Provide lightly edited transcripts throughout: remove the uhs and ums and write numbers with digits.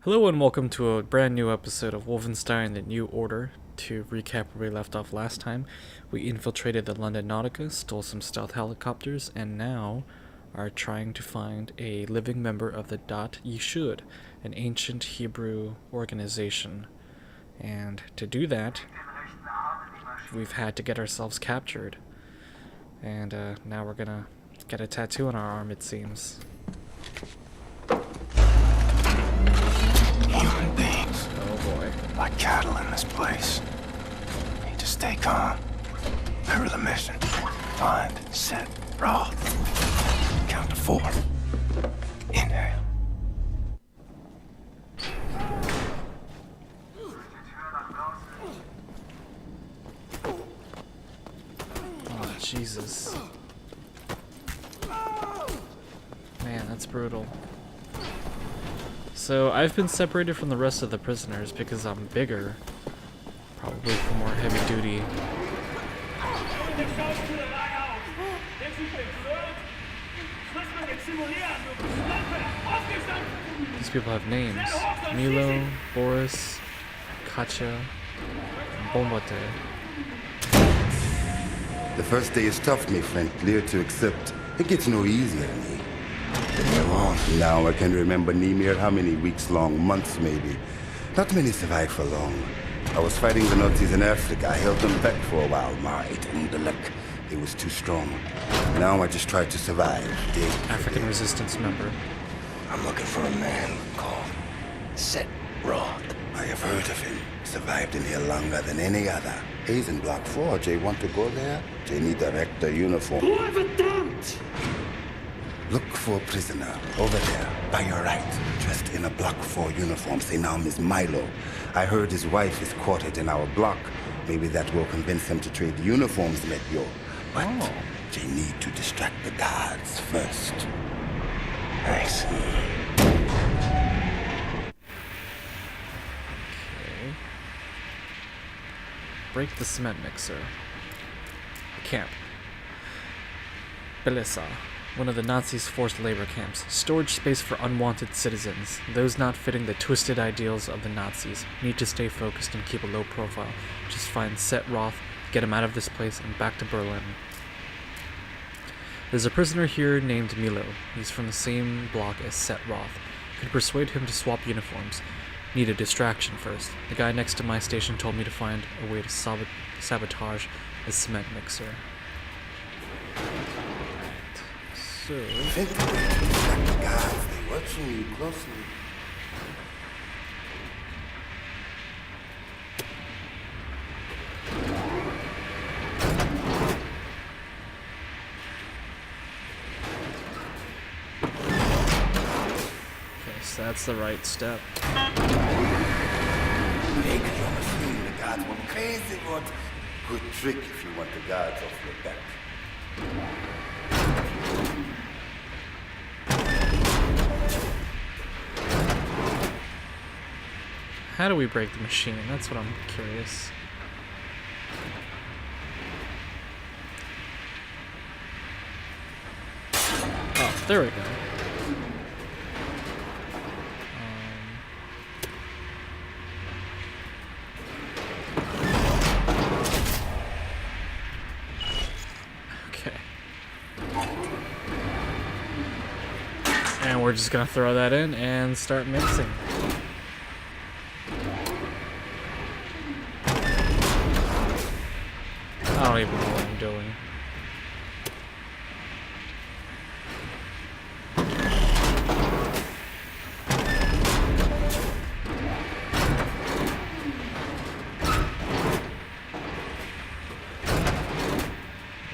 Hello and welcome to a brand new episode of Wolfenstein: The New Order. To recap where we left off last time, we infiltrated the London Nautica, stole some stealth helicopters, and now are trying to find a living member of the Dot Yeshud, an ancient Hebrew organization. And to do that, we've had to get ourselves captured. And now we're gonna get a tattoo on our arm, it seems. Human beings. Oh boy. Like cattle in this place. Need to stay calm. Remember the mission. Find, set, Roth. Count to 4. Inhale. Oh, Jesus. Man, that's brutal. So, I've been separated from the rest of the prisoners because I'm bigger. Probably for more heavy duty. These people have names. Milo, Boris, Katya, and Bombate. The first day is tough, my friend, clear to accept. It gets no easier to me. Now I can remember Nimir how many weeks long, months maybe. Not many survived for long. I was fighting the Nazis in Africa. I held them back for a while, my intellect. It was too strong. Now I just try to survive. Day African resistance member. I'm looking for a man called Set Roth. I have heard of him. Survived in here longer than any other. He's in Block 4. Jay want to go there? Jay need a rector uniform. Whoever dumped! Look for a prisoner over there, by your right, dressed in a Block 4 uniform. Say now, Miss Milo. I heard his wife is quartered in our block. Maybe that will convince him to trade uniforms with you. But they need to distract the guards first. Thanks. Okay. Break the cement mixer. Camp. Belisa. One of the Nazis' forced labor camps, storage space for unwanted citizens. Those not fitting the twisted ideals of the Nazis need to stay focused and keep a low profile. Just find Set Roth, get him out of this place, and back to Berlin. There's a prisoner here named Milo. He's from the same block as Set Roth. Could persuade him to swap uniforms. Need a distraction first. The guy next to my station told me to find a way to sabotage a cement mixer. So... Think the way to distract the guards. They're watching you closely. Okay, so that's the right step. Make your machine. The guards will be crazy, but good trick if you want the guards off your back. How do we break the machine? That's what I'm curious. Oh, there we go. Okay. And we're just gonna throw that in and start mixing. I don't even know what I'm doing.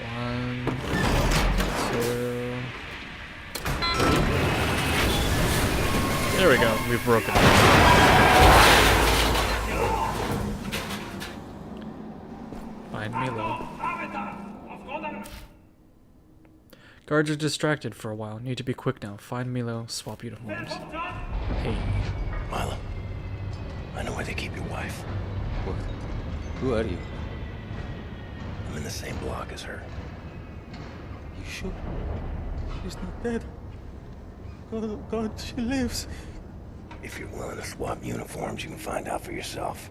One, two, three. There we go. We've broken it. Find Milo. Guards are distracted for a while. Need to be quick now. Find Milo, swap uniforms. Hey. Milo, I know where they keep your wife. What? Who are you? I'm in the same block as her. You sure? She's not dead. Oh God, she lives. If you're willing to swap uniforms, you can find out for yourself.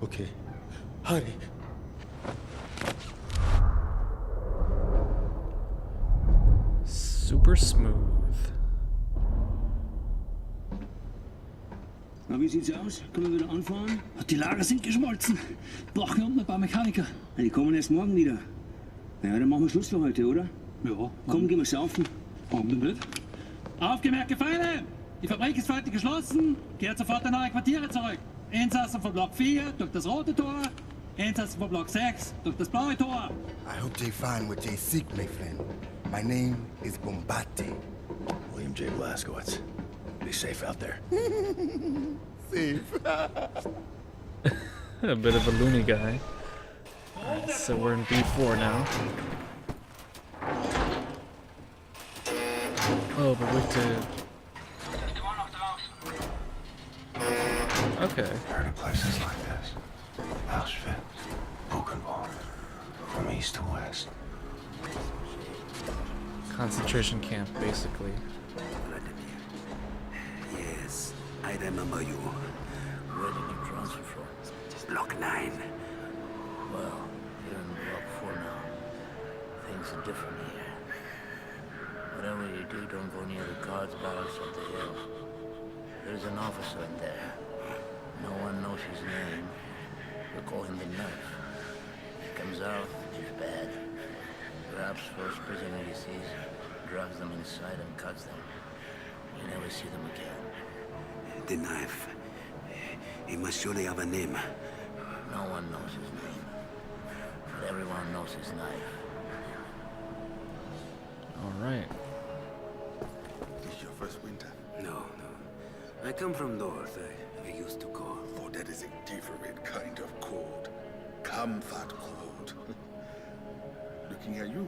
Okay. Hurry. Super smooth. Na, wie sieht's aus? Können wir wieder anfahren? Die Lager sind geschmolzen. Brauchen wir unten ein paar Mechaniker. Die kommen erst morgen wieder. Ja, dann machen wir Schluss für heute, oder? Ja. Komm, gehen wir saufen. Warum denn nicht? Aufgemerkte Feinde! Die Fabrik ist für heute geschlossen. Kehrt sofort in eure Quartiere zurück. Insassen von Block 4 durch das rote Tor. Insassen von Block 6 durch das blaue Tor. I hope they find what they seek, my friend. My name is Bombate. William J. Blazkowicz. Be safe out there. Safe. A bit of a loony guy. Alright, so we're in B4 now. Oh, but we have to... Okay. Heard of places like this. Auschwitz, Buchenwald, from east to west. Concentration camp, basically. Yes, I remember you. Where did you transfer from? Block 9. Well, you're in Block 4 now. Things are different here. Whatever you do, don't go near the guards barracks up the hill. There's an officer in there. No one knows his name. We call him the Knife. He comes out, he's bad. Grabs first prisoner he sees, drags them inside and cuts them. You never see them again. The Knife. He must surely have a name. No one knows his name. But everyone knows his knife. Alright. This your first winter? No. I come from north. I used to go. Oh, that is a different kind of cold. Comfort cold. Looking at you,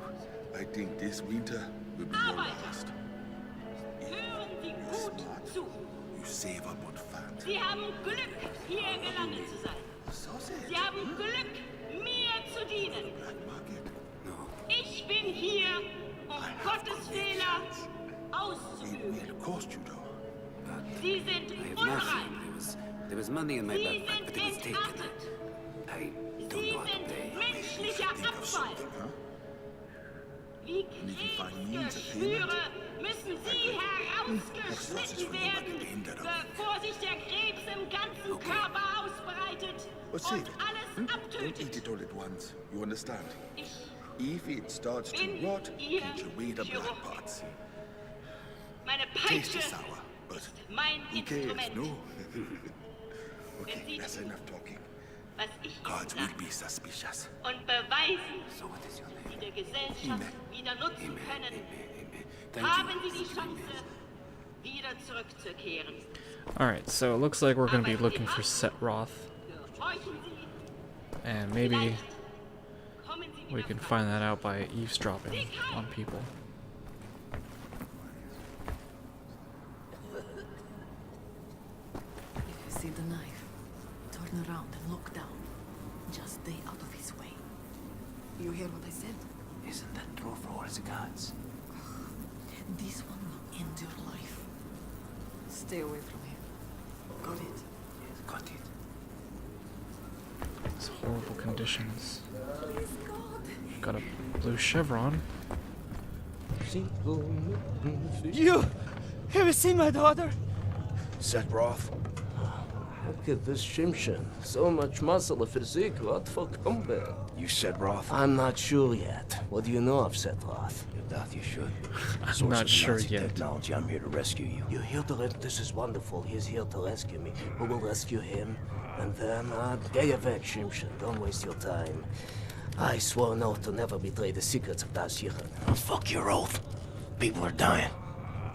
I think this winter will be your last. Hören Sie gut zu. You save up on fat. Sie haben Glück, hier gelandet zu sein. Sausage. Sie haben Glück, mir zu dienen. Black market. No. Ich bin hier, um Gottes Fehler It auszuüben. will cost you though. Sie sind I have unrein. nothing. There was money in my Sie backpack, sind but it was taken. entartet. I don't Sie know how to sind pay. menschlicher Abfall. Huh? Wie if you find Kriege means of payment, Schwüre müssen Sie herausgeschnitten werden, bevor sich der Krebs im ganzen Körper ausbreitet But say, und alles don't eat abtötet. it all at once. You understand? Ich If it starts to bin rot, Ihr eat away the black Chirurg. parts. Meine Taste Peitsche is sour, but ist mein who cares? Instrument. No. Wenn Okay, Sie that's tun, enough talking. was ich Guards Ihnen will sage be suspicious. und beweisen, So what is your Sie name? der Gesellschaft wieder nutzen können, Thank haben you. Sie die Chance, wieder zurückzukehren. Alright, so it looks like we're going to be looking for Set Roth. Gehorchen Sie, And maybe vielleicht kommen Sie we wieder can frei. find that out by eavesdropping on people. If you see the knife, turn around and look down. Just stay out of his way. You hear what I said? Isn't that true for all the gods? This one will end your life. Stay away from him. Got it? Yes, got it. It's horrible conditions. Please, God. Got a blue chevron. You! Have you seen my daughter? Set Roth. Look at this Shimshin. So much muscle and physique. What for combat? You said Roth? I'm not sure yet. What do you know of Setroth? You doubt you should. I'm not sure yet. Technology, I'm here to rescue you. You're here to this is wonderful. He's here to rescue me. Who will rescue him? And then, get you back, Shimshin. Don't waste your time. I swore an oath to never betray the secrets of Das Yichud. Oh, fuck your oath. People are dying.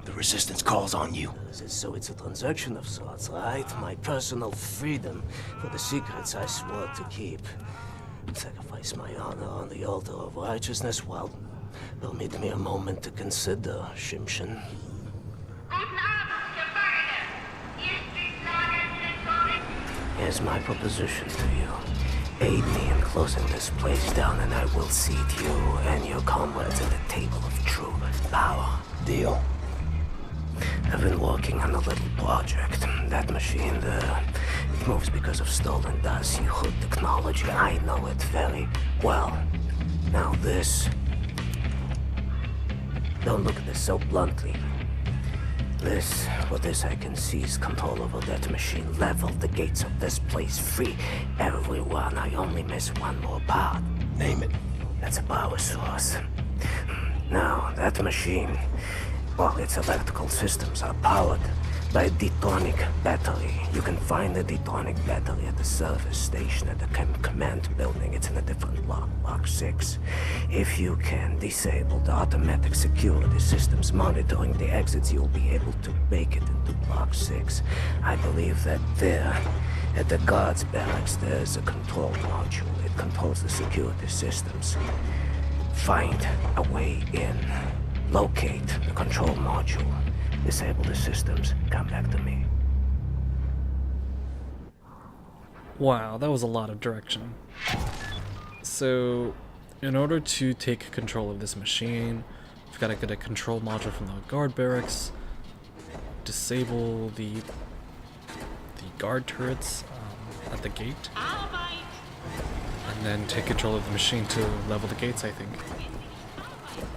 The resistance calls on you. So it's a transaction of sorts, right? My personal freedom for the secrets I swore to keep. Sacrifice my honor on the altar of righteousness. Well, permit me a moment to consider, Shimshin. Guten Abend, Gefangene. Ihr Streetlager Here's my proposition to you. Aid me in closing this place down, and I will seat you and your comrades at the table of true power. Deal. working on a little project. That machine there, it moves because of stolen Darcy Hood technology. I know it very well. Now this... Don't look at this so bluntly. With this I can seize control over that machine, level the gates of this place, free everyone. I only miss one more part. Name it. That's a power source. Now, that machine, well, its electrical systems are powered by a detonic battery. You can find the detonic battery at the service station at the command building. It's in a different block, Block 6. If you can disable the automatic security systems monitoring the exits, you'll be able to make it into Block 6. I believe that there, at the guards barracks, there's a control module. It controls the security systems. Find a way in. Locate the control module. Disable the systems. Come back to me. Wow, that was a lot of direction. So, in order to take control of this machine, we've got to get a control module from the guard barracks, disable the guard turrets at the gate, and then take control of the machine to level the gates, I think.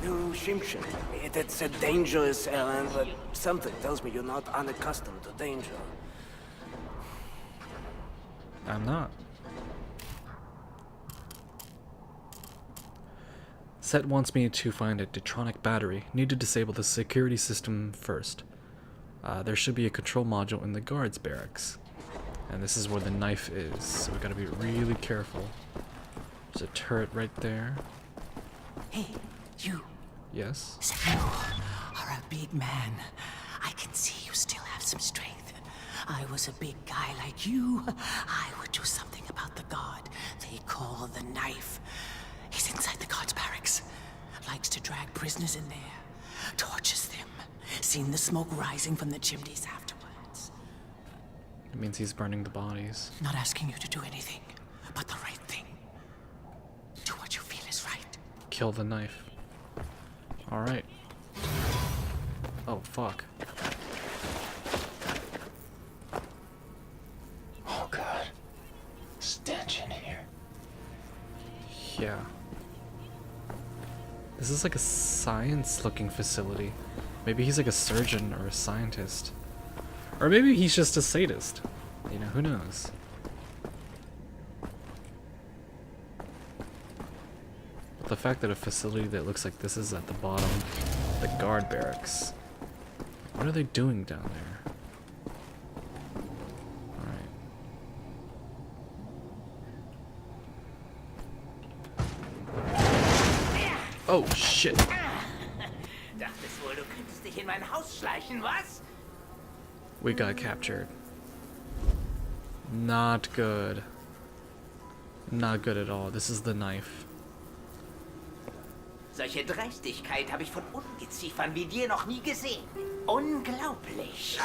You Shimshin, it's a dangerous errand, but something tells me you're not unaccustomed to danger. I'm not. Set wants me to find a Detronic battery. Need to disable the security system first. There should be a control module in the guards barracks. And this is where the knife is, so we gotta be really careful. There's a turret right there. Hey, you. Yes? So you are a big man. I can see you still have some strength. I was a big guy like you. I would do something about the guard they call the Knife. He's inside the guard's barracks. Likes to drag prisoners in there. Tortures them. Seen the smoke rising from the chimneys afterwards. It means he's burning the bodies. Not asking you to do anything, but the right thing. Do what you feel is right. Kill the Knife. Alright. Oh, fuck. Oh god. Stench in here. Yeah. This is like a science-looking facility. Maybe he's like a surgeon or a scientist. Or maybe he's just a sadist. You know, who knows? But the fact that a facility that looks like this is at the bottom, the guard barracks. What are they doing down there? Alright. Oh, shit. Dachtest wohl, du könntest dich in mein Haus schleichen, was? We got captured. Not good. Not good at all. This is the Knife. Solche Dreistigkeit habe ich von Ungeziefern wie dir noch nie gesehen. Unglaublich.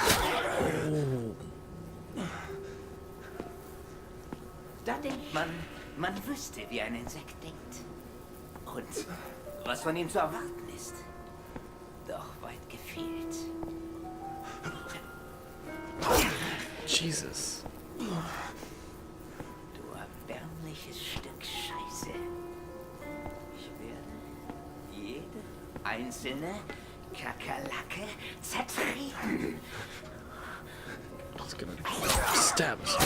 Oh. Da denkt man, man wüsste, wie ein Insekt denkt. Und was von ihm zu erwarten ist. Doch weit gefehlt. Jesus. Du erbärmliches Stück Scheiße. Ich werde jede einzelne Kakerlake zertreten. I was gonna stab us.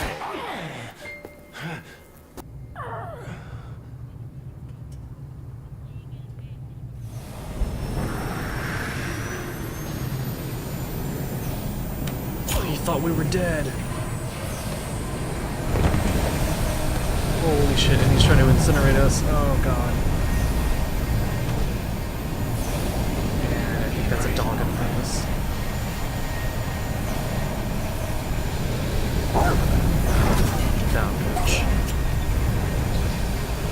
He thought we were dead. Holy shit, and he's trying to incinerate us. Oh god. And I think that's a dog in front of us. Down, bitch.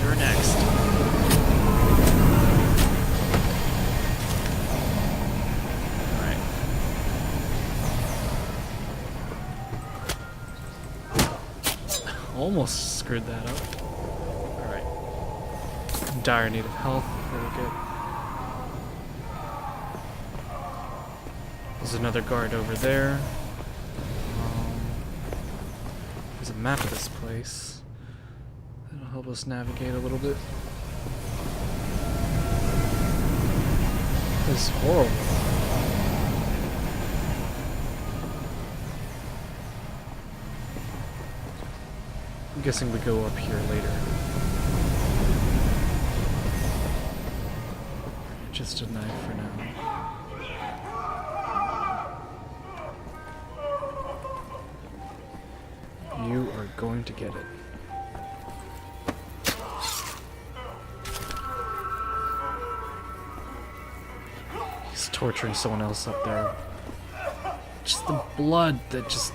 You're next. Alright. Almost screwed that up. Alright. Dire need of health. Very good. There's another guard over there. There's a map of this place. That'll help us navigate a little bit. This is horrible. I'm guessing we go up here later. Just a knife for now. You are going to get it. He's torturing someone else up there. Just the blood that just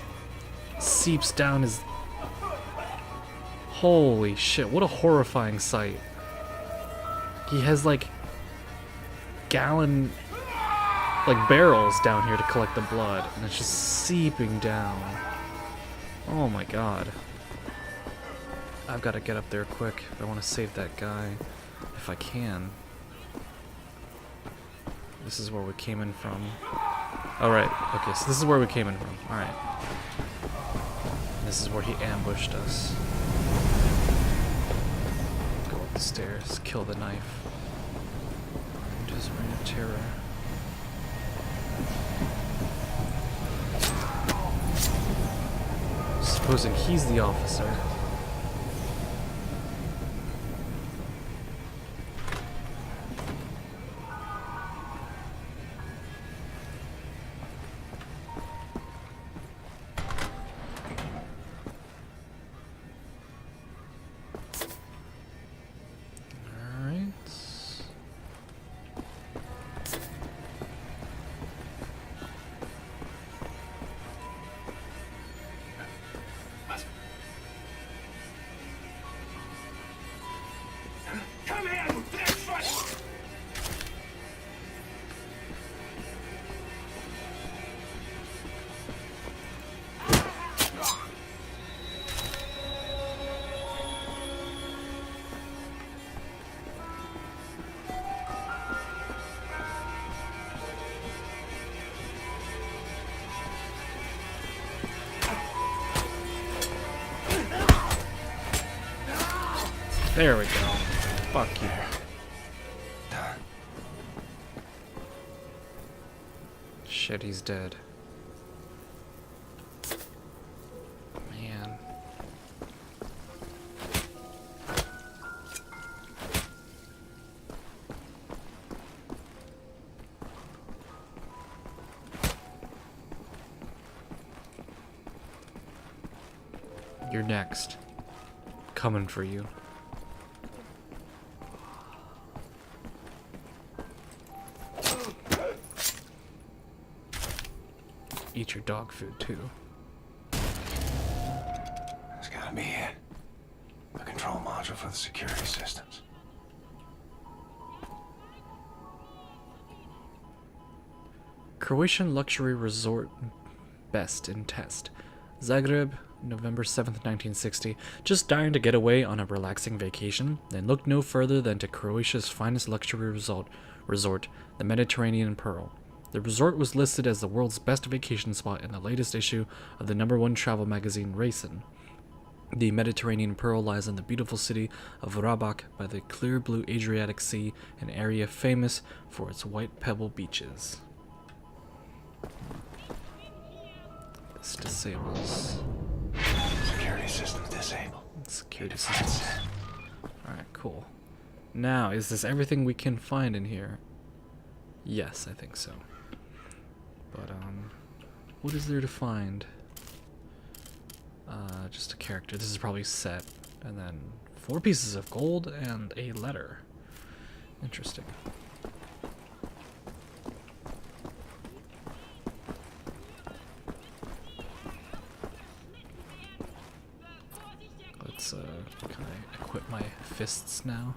seeps down his... Holy shit, what a horrifying sight. He has like barrels down here to collect the blood, and it's just seeping down. Oh my god. I've got to get up there quick. I want to save that guy if I can. This is where we came in from. Alright, okay, so this is where we came in from. Alright. This is where he ambushed us. Go up the stairs, kill the knife. Just reign of terror. Supposing he's the officer. There we go. Fuck you. Done. Shit, he's dead. Man. You're next. Coming for you. Eat your dog food too. There's gotta be it. The control module for the security systems. Croatian luxury resort best in test. Zagreb, November 7th, 1960. Just dying to get away on a relaxing vacation? Then look no further than to Croatia's finest luxury resort, the Mediterranean Pearl. The resort was listed as the world's best vacation spot in the latest issue of the #1 travel magazine Racing. The Mediterranean Pearl lies in the beautiful city of Rabac by the clear blue Adriatic Sea, an area famous for its white pebble beaches. This disables. Security systems disabled. Security systems. Alright, cool. Now, is this everything we can find in here? Yes, I think so. But, what is there to find? Just a character. This is probably set. And then 4 pieces of gold and a letter. Interesting. Let's, can I equip my fists now?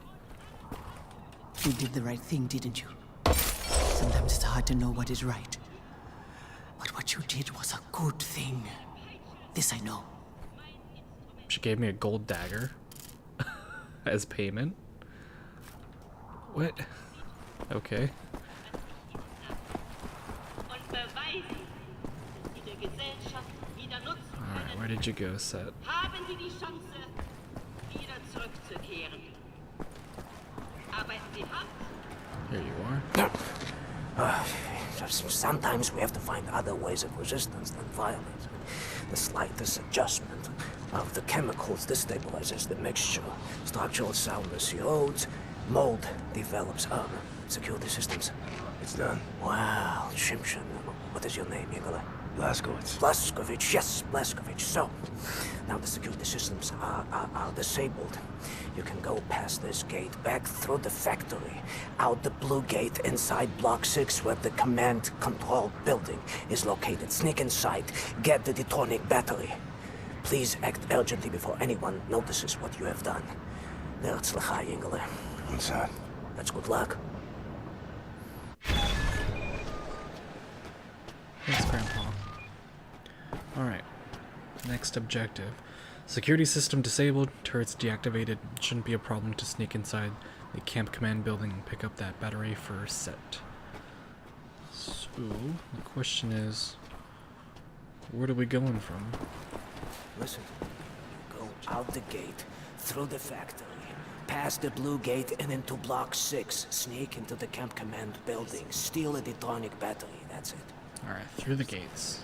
You did the right thing, didn't you? Sometimes it's hard to know what is right. But what you did was a good thing. This I know. She gave me a gold dagger as payment. What? Okay. Und beweisen Where did you go, Set? Haben Sie die Chance, wieder zurückzukehren. Arbeiten Sie hart. Here you are. Sometimes we have to find other ways of resistance than violence. The slightest adjustment of the chemicals destabilizes the mixture. Structural soundness erodes, mold develops. Security systems. It's done. Wow, Shimshin. What is your name, Igor? Blazkowicz. Blazkowicz, yes, Blazkowicz. So, now the security systems are disabled. You can go past this gate, back through the factory, out the blue gate inside Block 6 where the command control building is located. Sneak inside, get the detonic battery. Please act urgently before anyone notices what you have done. Nerzlachai, Ingele. Inside. That's good luck. Thanks, Grandpa. Alright. Next objective. Security system disabled, turrets deactivated. Shouldn't be a problem to sneak inside the camp command building and pick up that battery for Set. So, the question is, where are we going from? Listen, go out the gate, through the factory, past the blue gate and into Block 6. Sneak into the camp command building, steal a detonic battery, that's it. Alright, through the gates.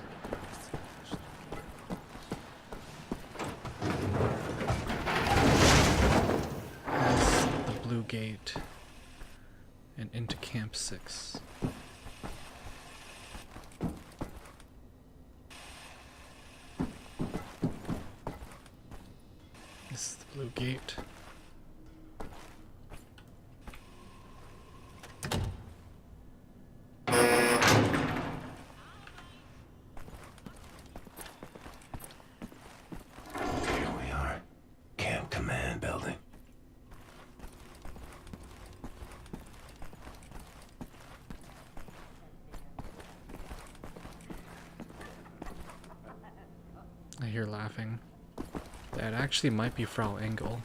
Past the blue gate and into Camp 6. This is the blue gate. Here we are. Camp command building. I hear laughing. That actually might be Frau Engel.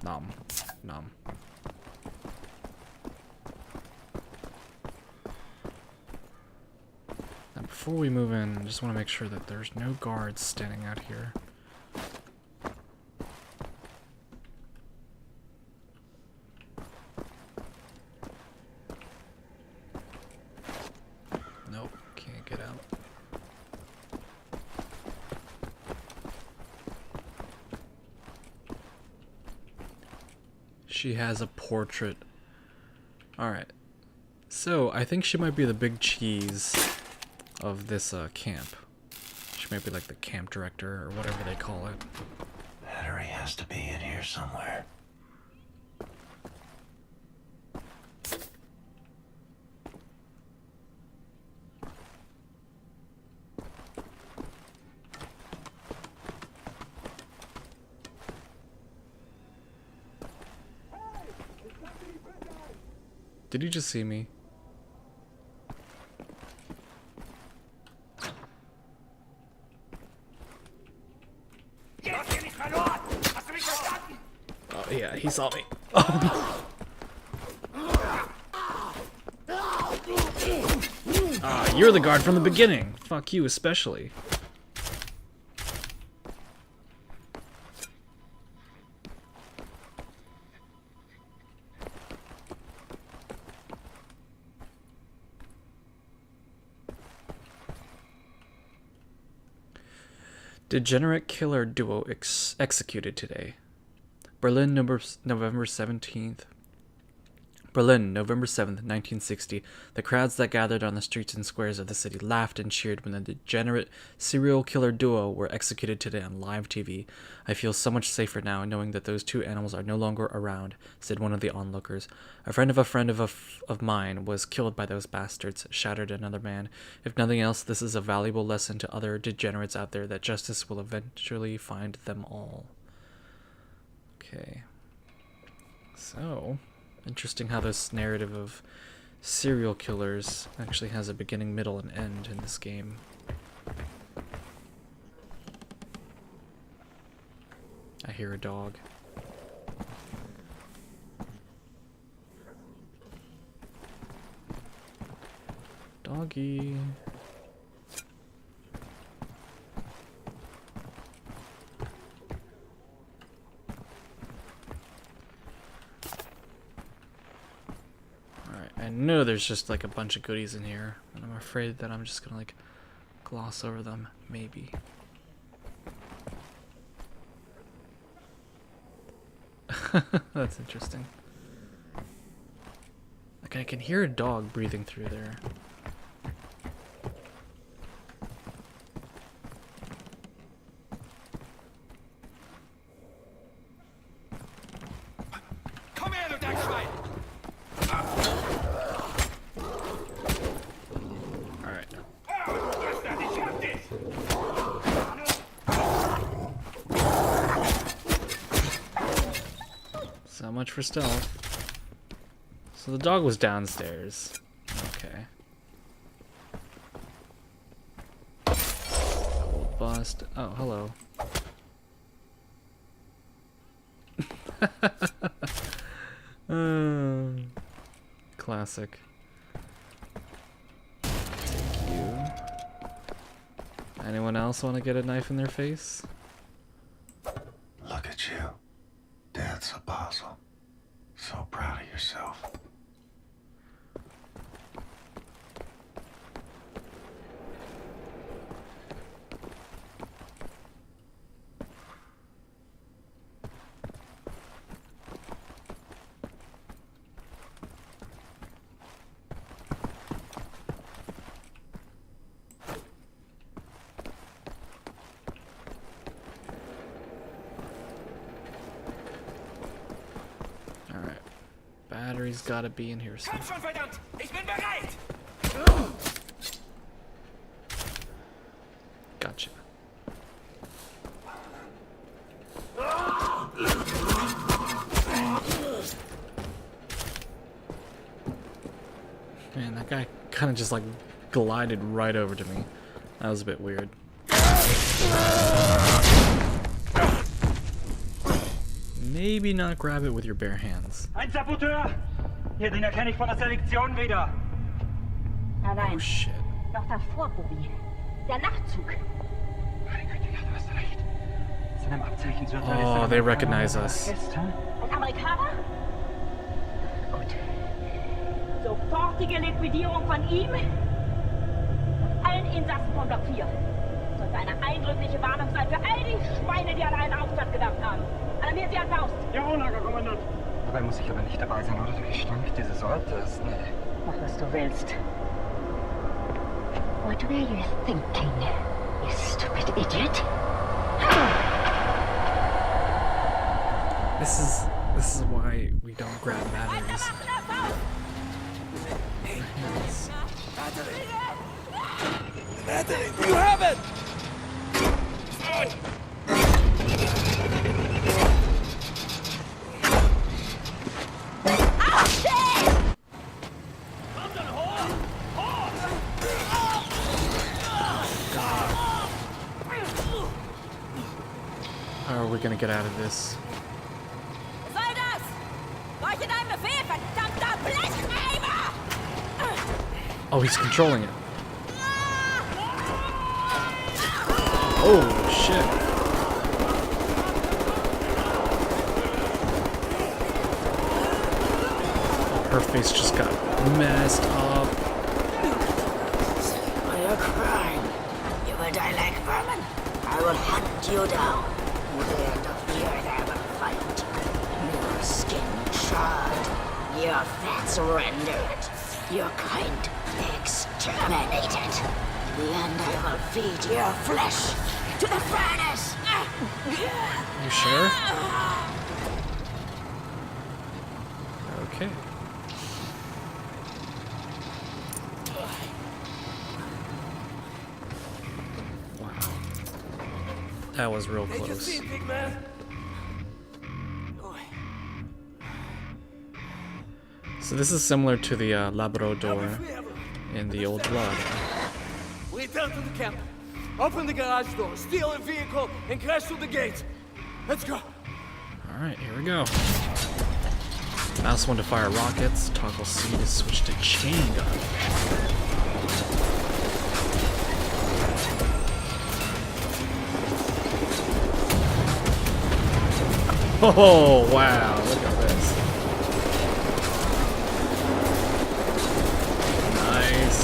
Nom. Nom. Now before we move in, I just want to make sure that there's no guards standing out here. Nope, can't get out. She has a portrait. Alright. So, I think she might be the big cheese of this camp. She might be like the camp director or whatever they call it. Battery has to be in here somewhere. Did you just see me? Oh yeah, he saw me. Ah, you're the guard from the beginning. Fuck you especially. Degenerate killer duo executed today. Berlin, November 17th. Berlin, November 7th, 1960. The crowds that gathered on the streets and squares of the city laughed and cheered when the degenerate serial killer duo were executed today on live TV. I feel so much safer now knowing that those two animals are no longer around, said one of the onlookers. A friend of mine was killed by those bastards, shouted another man. If nothing else, this is a valuable lesson to other degenerates out there that justice will eventually find them all. Okay. So, interesting how this narrative of serial killers actually has a beginning, middle, and end in this game. I hear a dog. Doggy. Alright, I know there's just like a bunch of goodies in here, and I'm afraid that I'm just gonna like gloss over them, maybe. That's interesting. Like I can hear a dog breathing through there. Komm her, du Dreckschwein! Alright. So much for stealth. So the dog was downstairs. Okay. Double bust. Oh, hello. Classic. Thank you. Anyone else want to get a knife in their face? Look at you. Dad's apostle. So proud of yourself. Battery's gotta be in here somewhere. Komm schon, verdammt! Ich bin bereit! Gotcha. Man, that guy kind of just like glided right over to me. That was a bit weird. Maybe not grab it with your bare hands. Ein Saboteur! Hier, den erkenne ich von der Selektion wieder. Nein, Oh shit. noch davor, Bobby. Der Nachtzug. Meine Güte, ja, du hast recht. Sind am Abzeichen zu erkennen. Oh, they recognize us. Ein Amerikaner? Gut. Sofortige Liquidierung von ihm und allen Insassen von Block 4. Sollte eine eindrückliche Warnung sein für all die Schweine, die an einen Aufstand gedacht haben. Alarmiert sie an Faust. Jawohl, Lagerkommandant. Dabei muss ich aber nicht dabei sein, oder? Wie stank dieses Ort ist. Nee. Mach, was du willst. What were you thinking, you stupid idiot? This is why we don't grab batteries. Hands. Anthony, you have it! How are we gonna get out of this? Was soll das? Leuchte deinen Befehl, verdammter Blechreiber! Oh, he's controlling it. Oh, shit. Oh, her face just got messed up. For your crime, you will die like vermin. I will hunt you down. At the end of the earth, I will fight. Your skin charred, your fats rendered, your kind exterminated. In the end, I will feed your flesh to the furnace. You sure? Okay. Wow. That was real close. So this is similar to the Labrador in the Old Blood. Return to the camp. Open the garage door, steal a vehicle, and crash through the gate. Let's go. Alright, here we go. Mouse 1 to fire rockets, toggle C to switch to chain gun. Oh, wow, look at this. Nice.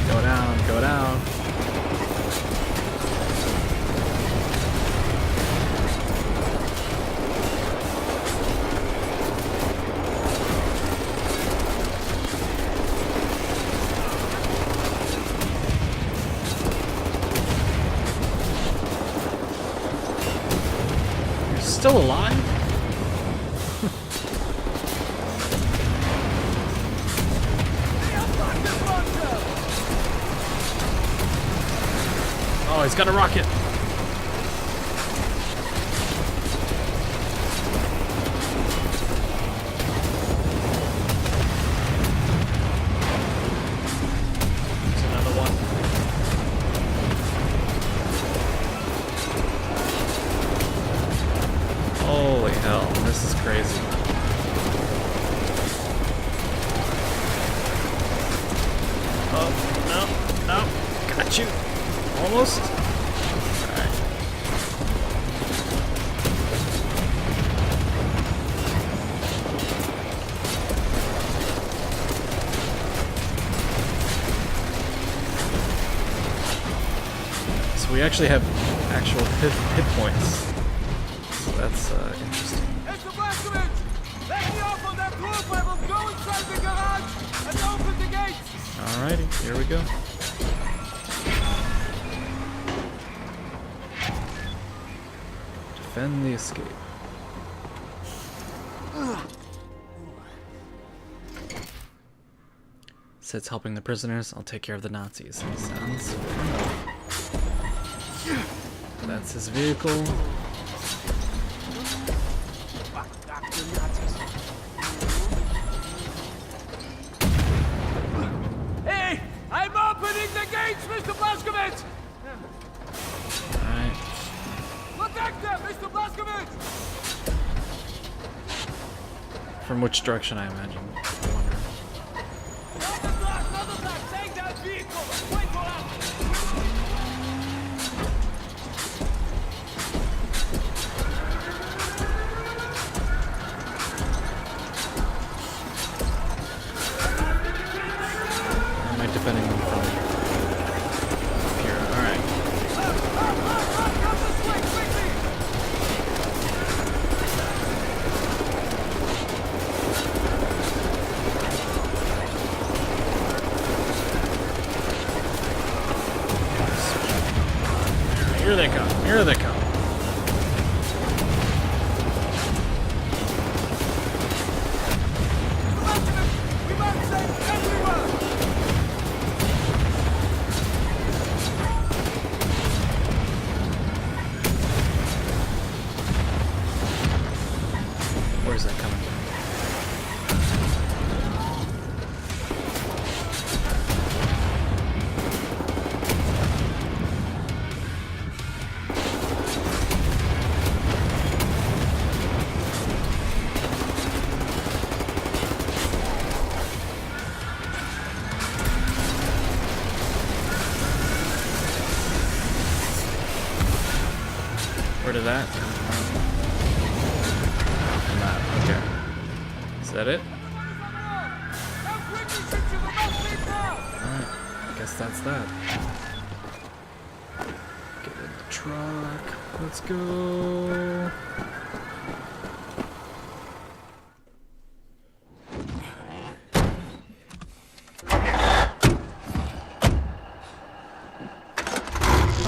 Go down, go down. Still alive? Oh, he's got a rocket. There's another one. Holy hell, this is crazy. Oh, no, no, got you. Almost. Alright. So we actually have actual hit points. So that's interesting. Mr. Blazkowicz! Let me off on that roof! I will go inside the garage and open the gates! Alrighty, here we go. Defend the escape. Says helping the prisoners, I'll take care of the Nazis. Sounds enough. That's his vehicle. Hey! I'm opening the gates, Mr. Blazkowicz! Alright. Protect them, Mr. Blazkowicz! From which direction, I imagine? I wonder. Another black! Take that vehicle! Wait for us! Am I defending them from here? Alright. Come this way, quickly! Here they come. Here they come. We must save everyone! Where's that coming from? Where did that come from? Map, okay. Is that it? Alright, I guess that's that. Get in the truck. Let's go.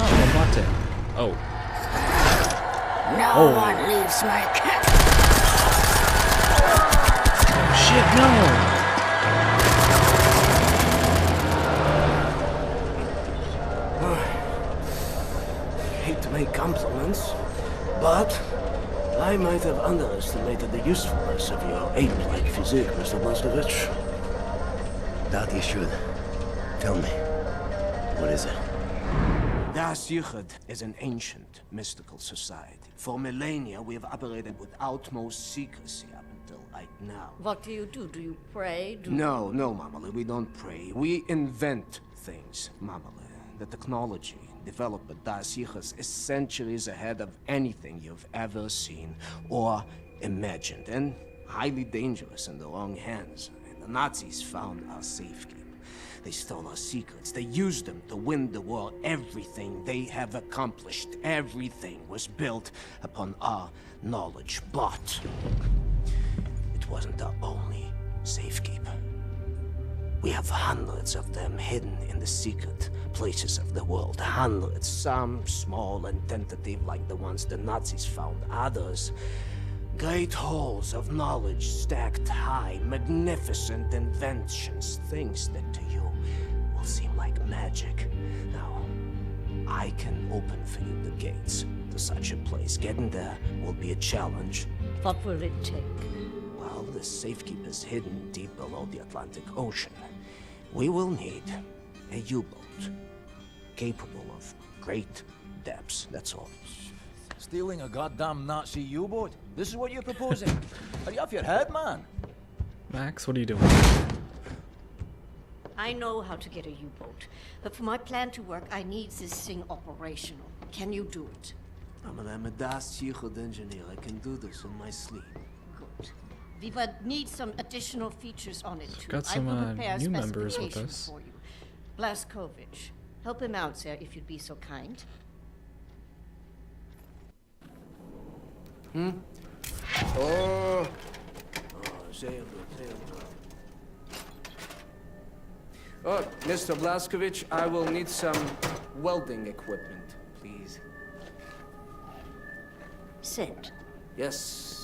Oh, Bombate. Oh. No one leaves my cat. Shit, no! Hate to make compliments, but I might have underestimated the usefulness of your ape-like physique, Mr. Blazkowicz. Doubt you should. Tell me, what is it? Das Yichud is an ancient, mystical society. For millennia, we have operated with utmost secrecy up until like now. What do? Do you pray? No, Mamale, we don't pray. We invent things, Mamale. The technology developed by Das Yichas is centuries ahead of anything you've ever seen or imagined, and highly dangerous in the wrong hands. And the Nazis found our safekeep. They stole our secrets. They used them to win the war. Everything they have accomplished, everything was built upon our knowledge. But it wasn't our only safekeep. We have hundreds of them hidden in the secret places of the world. Hundreds, some small and tentative like the ones the Nazis found. Others, great halls of knowledge stacked high, magnificent inventions, things that to you will seem like magic. Now, I can open for you the gates to such a place. Getting there will be a challenge. What will it take? Well, the safekeep is hidden deep below the Atlantic Ocean. We will need a U-boat capable of great depths, that's all. Stealing a goddamn Nazi U-boat? This is what you're proposing? Are you off your head, man? Max, what are you doing? I know how to get a U-boat, but for my plan to work, I need this thing operational. Can you do it? I'm a Das Yichud engineer. I can do this in my sleep. Good. We would need some additional features on it, too. Got some I will prepare new members with specifications us. for you. Blaskovich. Help him out, sir, if you'd be so kind. Oh, Mr. Blaskovich, I will need some welding equipment, please. Sid. Yes.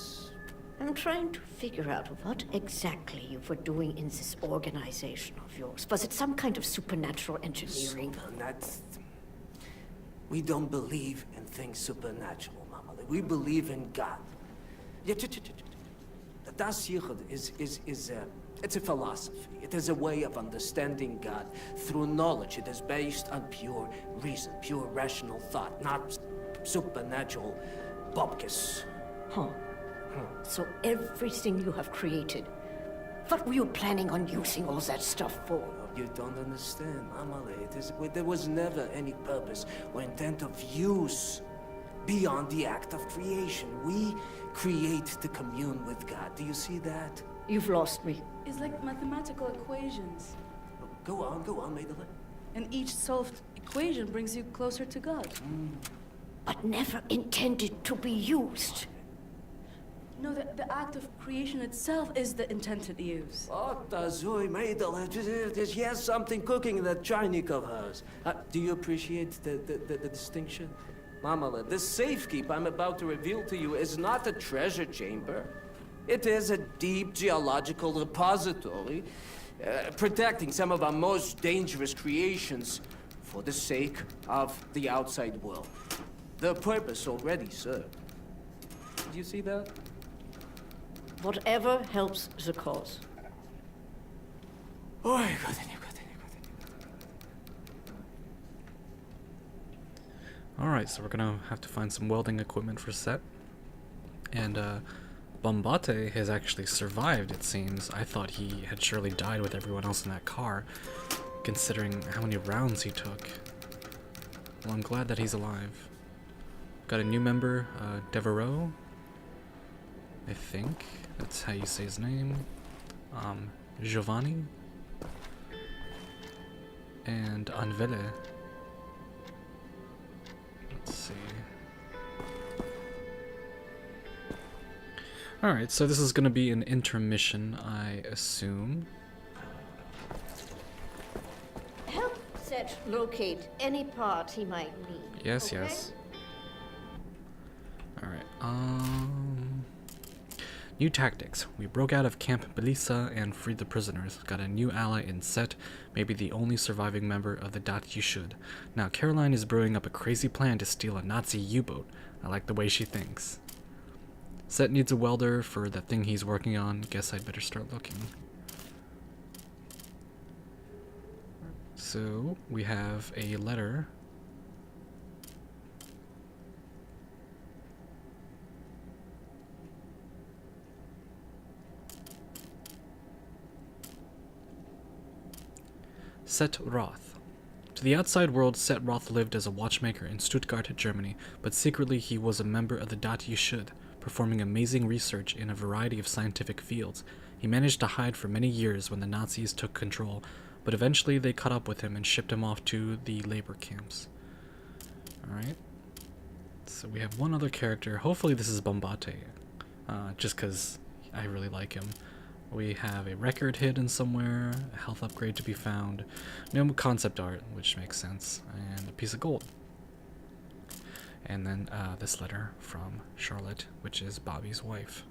I'm trying to figure out what exactly you were doing in this organization of yours. Was it some kind of supernatural engineering? We don't believe in things supernatural, Mama. We believe in God. The Das Yichud it's a philosophy. It is a way of understanding God through knowledge. It is based on pure reason, pure rational thought, not supernatural bupkis. Huh. So everything you have created, what were you planning on using all that stuff for? You don't understand, Amale. There was never any purpose or intent of use beyond the act of creation. We create to commune with God. Do you see that? You've lost me. It's like mathematical equations. Go on, Madeline. And each solved equation brings you closer to God. But never intended to be used. No, the act of creation itself is the intended use. Oh, Tazui, Madeline, she has something cooking in that Chinese of hers. Do you appreciate the distinction? Mamala, this safekeep I'm about to reveal to you is not a treasure chamber. It is a deep geological repository, protecting some of our most dangerous creations for the sake of the outside world. The purpose already served. Do you see that? Whatever helps the cause. Oh, Alright, so we're gonna have to find some welding equipment for Set. And, Bombate has actually survived, it seems. I thought he had surely died with everyone else in that car, considering how many rounds he took. Well, I'm glad that he's alive. Got a new member, Devereaux. I think that's how you say his name. Giovanni. And Anvele. Let's see. Alright, so this is going to be an intermission, I assume. Help Set locate any part he might need. Yes, okay? yes. Alright, new tactics. We broke out of Camp Belisa and freed the prisoners. Got a new ally in Set, maybe the only surviving member of the Dat Yishud. Now, Caroline is brewing up a crazy plan to steal a Nazi U-boat. I like the way she thinks. Set needs a welder for that thing he's working on. Guess I'd better start looking. So, we have a letter. Set Roth. To the outside world, Set Roth lived as a watchmaker in Stuttgart, Germany, but secretly he was a member of the Dat Yeshud, performing amazing research in a variety of scientific fields. He managed to hide for many years when the Nazis took control, but eventually they caught up with him and shipped him off to the labor camps. Alright. So we have one other character. Hopefully this is Bombate, just because I really like him. We have a record hidden somewhere, a health upgrade to be found, no concept art, which makes sense, and a piece of gold. And then this letter from Charlotte, which is Bobby's wife.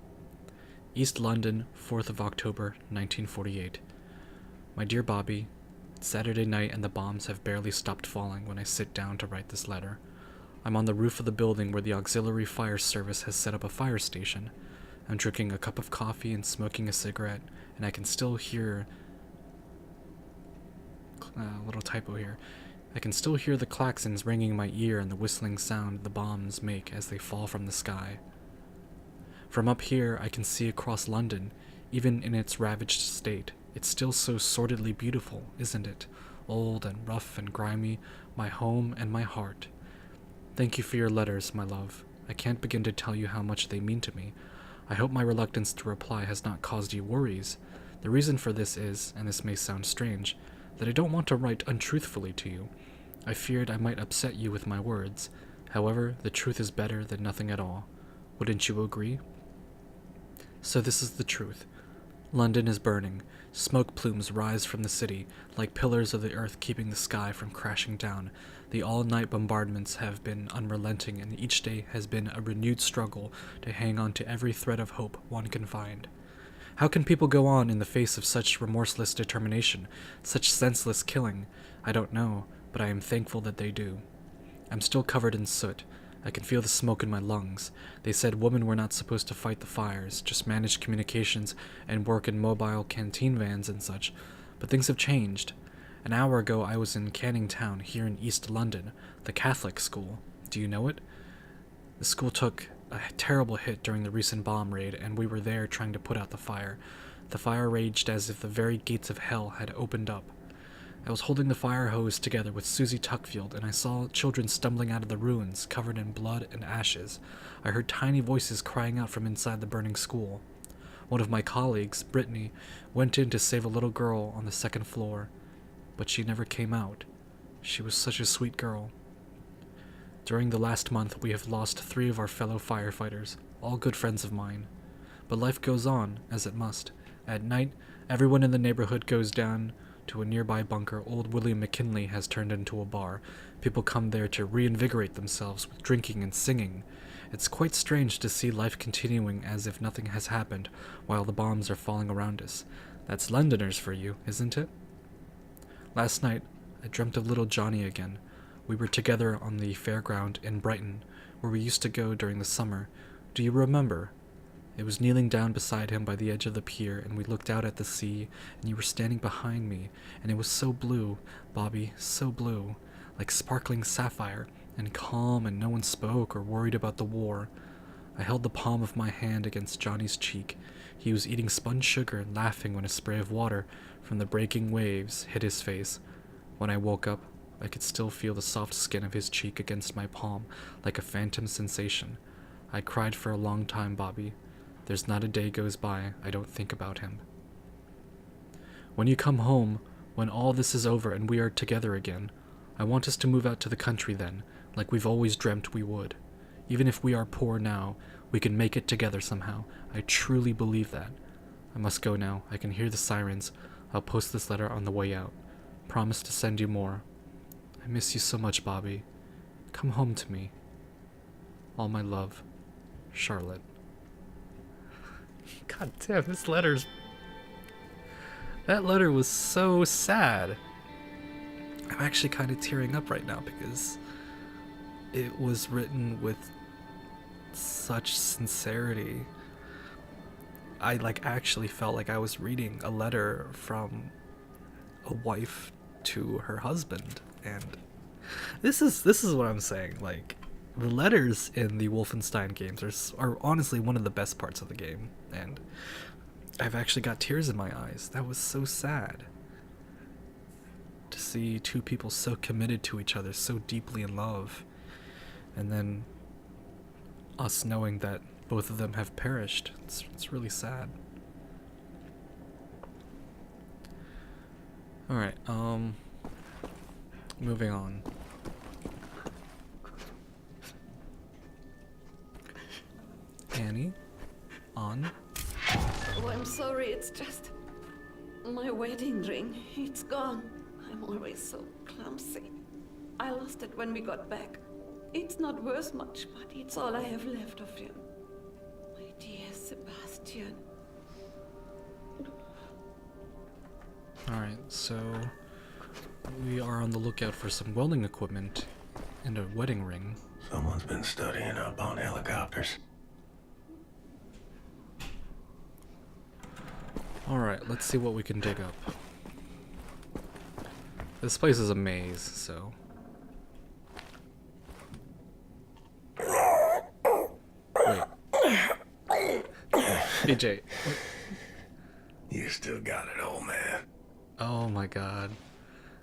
East London, 4th of October, 1948. My dear Bobby, it's Saturday night and the bombs have barely stopped falling when I sit down to write this letter. I'm on the roof of the building where the auxiliary fire service has set up a fire station. I'm drinking a cup of coffee and smoking a cigarette, and I can still hear... little typo here. I can still hear the klaxons ringing in my ear and the whistling sound the bombs make as they fall from the sky. From up here, I can see across London, even in its ravaged state. It's still so sordidly beautiful, isn't it? Old and rough and grimy, my home and my heart. Thank you for your letters, my love. I can't begin to tell you how much they mean to me. I hope my reluctance to reply has not caused you worries. The reason for this is, and this may sound strange, that I don't want to write untruthfully to you. I feared I might upset you with my words. However, the truth is better than nothing at all. Wouldn't you agree? So this is the truth. London is burning. Smoke plumes rise from the city, like pillars of the earth keeping the sky from crashing down. The all-night bombardments have been unrelenting, and each day has been a renewed struggle to hang on to every thread of hope one can find. How can people go on in the face of such remorseless determination, such senseless killing? I don't know, but I am thankful that they do. I'm still covered in soot. I can feel the smoke in my lungs. They said women were not supposed to fight the fires, just manage communications and work in mobile canteen vans and such. But things have changed. An hour ago I was in Canning Town, here in East London, the Catholic school. Do you know it? The school took a terrible hit during the recent bomb raid, and we were there trying to put out the fire. The fire raged as if the very gates of hell had opened up. I was holding the fire hose together with Susie Tuckfield, and I saw children stumbling out of the ruins, covered in blood and ashes. I heard tiny voices crying out from inside the burning school. One of my colleagues, Brittany, went in to save a little girl on the second floor, but she never came out. She was such a sweet girl. During the last month, we have lost 3 of our fellow firefighters, all good friends of mine. But life goes on, as it must. At night, everyone in the neighborhood goes down to a nearby bunker old William McKinley has turned into a bar. People come there to reinvigorate themselves with drinking and singing. It's quite strange to see life continuing as if nothing has happened while the bombs are falling around us. That's Londoners for you, isn't it? Last night, I dreamt of little Johnny again. We were together on the fairground in Brighton, where we used to go during the summer. Do you remember? It was kneeling down beside him by the edge of the pier, and we looked out at the sea, and you were standing behind me, and it was so blue, Bobby, so blue, like sparkling sapphire, and calm, and no one spoke or worried about the war. I held the palm of my hand against Johnny's cheek. He was eating spun sugar and laughing when a spray of water from the breaking waves hit his face. When I woke up, I could still feel the soft skin of his cheek against my palm, like a phantom sensation. I cried for a long time, Bobby. There's not a day goes by I don't think about him. When you come home, when all this is over and we are together again, I want us to move out to the country then, like we've always dreamt we would. Even if we are poor now, we can make it together somehow. I truly believe that. I must go now. I can hear the sirens. I'll post this letter on the way out. Promise to send you more. I miss you so much, Bobby. Come home to me. All my love, Charlotte. God damn, this letter's... That letter was so sad. I'm actually kind of tearing up right now because it was written with such sincerity. I actually felt like I was reading a letter from a wife to her husband, and this is what I'm saying. Like, the letters in the Wolfenstein games are honestly one of the best parts of the game, and I've actually got tears in my eyes. That was so sad. to see two people so committed to each other, so deeply in love, and then us knowing that both of them have perished. It's really sad. Alright, moving on. Annie? On? Oh, I'm sorry, it's just my wedding ring. It's gone. I'm always so clumsy. I lost it when we got back. It's not worth much, but it's all I have left of you. My dear Sebastian. Alright, so we are on the lookout for some welding equipment and a wedding ring. Someone's been studying up on helicopters. Alright, let's see what we can dig up. This place is a maze, so... Wait. BJ. You still got it, old man. Oh my god.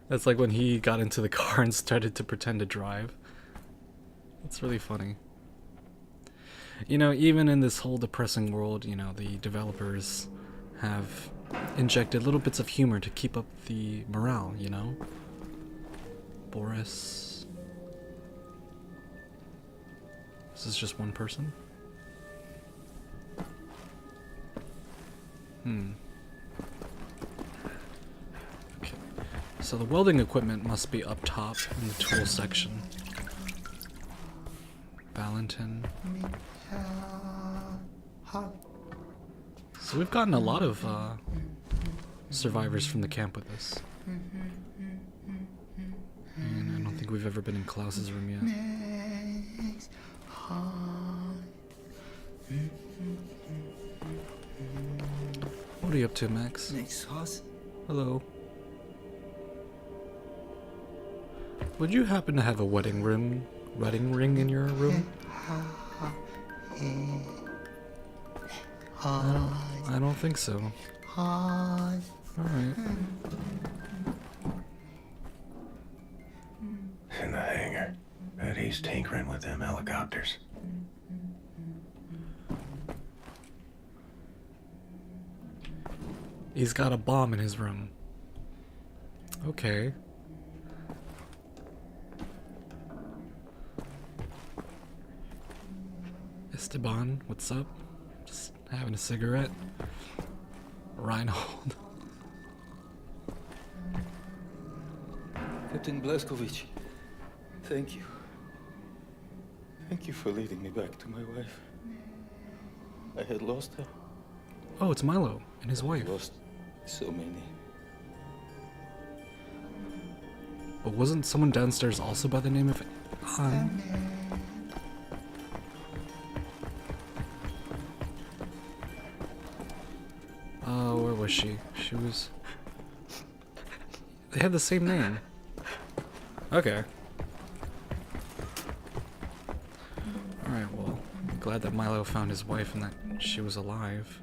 That's like when he got into the car and started to pretend to drive. That's really funny. You know, even in this whole depressing world, you know, the developers have injected little bits of humor to keep up the morale, you know? Boris. This is just one person? Okay. So the welding equipment must be up top in the tool section. Valentin. So we've gotten a lot of survivors from the camp with us. And I don't think we've ever been in Klaus's room yet. What are you up to, Max? Hello. Would you happen to have a wedding ring in your room? I don't think so. Alright. In the hangar. Bet he's tinkering with them helicopters. He's got a bomb in his room. Okay. Esteban, what's up? Just having a cigarette. Reinhold. Captain Blazkowicz, thank you. Thank you for leading me back to my wife. I had lost her. Oh, it's Milo and his wife. Lost so many. But wasn't someone downstairs also by the name of Han? Where was she? She was... They had the same name. Okay. Alright, well, I'm glad that Milo found his wife and that she was alive.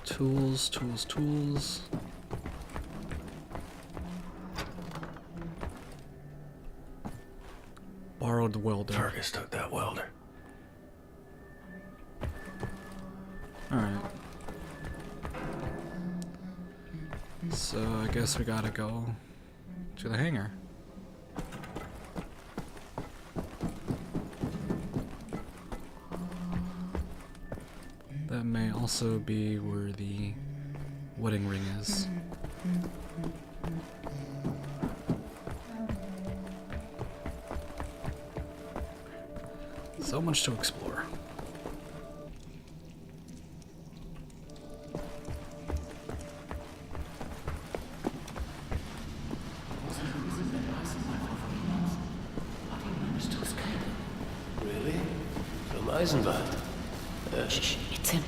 Tools. Borrowed welder. Fergus took that welder. Alright. So I guess we gotta go to the hangar. That may also be where the wedding ring is. So much to explore. Really? From Eisenbahn? Shh, it's him.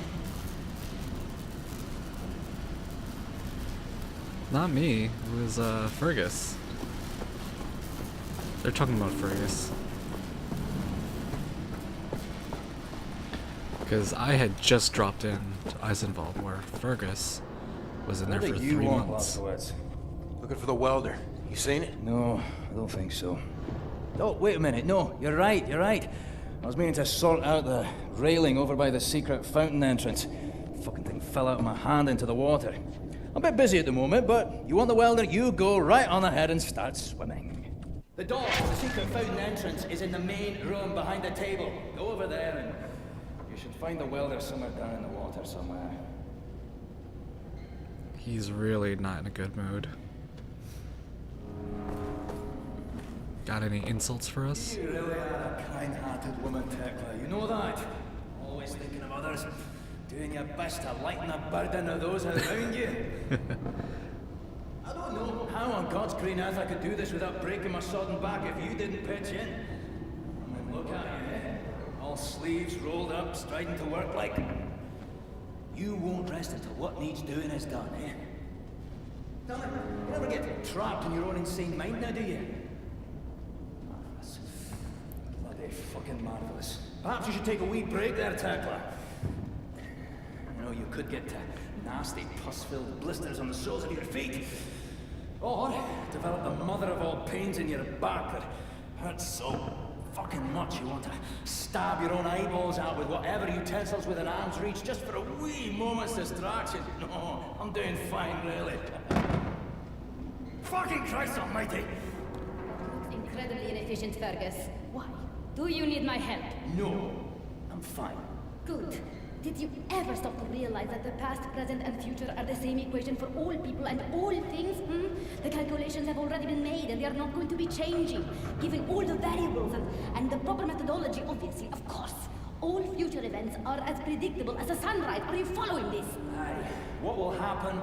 Not me. It was Fergus. They're talking about Fergus. Because I had just dropped in to Eisenwald, where Fergus was in there for 3 months. Looking for the welder. You seen it? No, I don't think so. Oh, wait a minute. No, you're right, you're right. I was meaning to sort out the railing over by the secret fountain entrance. Fucking thing fell out of my hand into the water. I'm a bit busy at the moment, but you want the welder, you go right on ahead and start swimming. The door to the secret fountain entrance is in the main room behind the table. Go over there and you should find the welder somewhere down in the water somewhere. He's really not in a good mood. Got any insults for us? You really are a kind-hearted woman, Tekla. You know that. Always thinking of others. Doing your best to lighten the burden of those around you. I don't know how on God's green earth I could do this without breaking my sodden back if you didn't pitch in. I mean, look at you, eh? All sleeves rolled up, striding to work like... You won't rest until what needs doing is done, eh? Tell me, you never get trapped in your own insane mind now, do you? Marvelous. Bloody fucking marvelous. Perhaps you should take a wee break there, Tekla. You know, you could get nasty, pus-filled blisters on the soles of your feet. Or develop the mother of all pains in your back that hurts so fucking much you want to stab your own eyeballs out with whatever utensils within arm's reach just for a wee moment's distraction. No, I'm doing fine, really. Fucking Christ almighty! Looks incredibly inefficient, Fergus. Why? Do you need my help? No, I'm fine. Good. Did you ever stop to realize that the past, present, and future are the same equation for all people and all things? The calculations have already been made and they are not going to be changing. Given all the variables and the proper methodology, obviously, of course. All future events are as predictable as the sunrise. Are you following this? Aye. What will happen,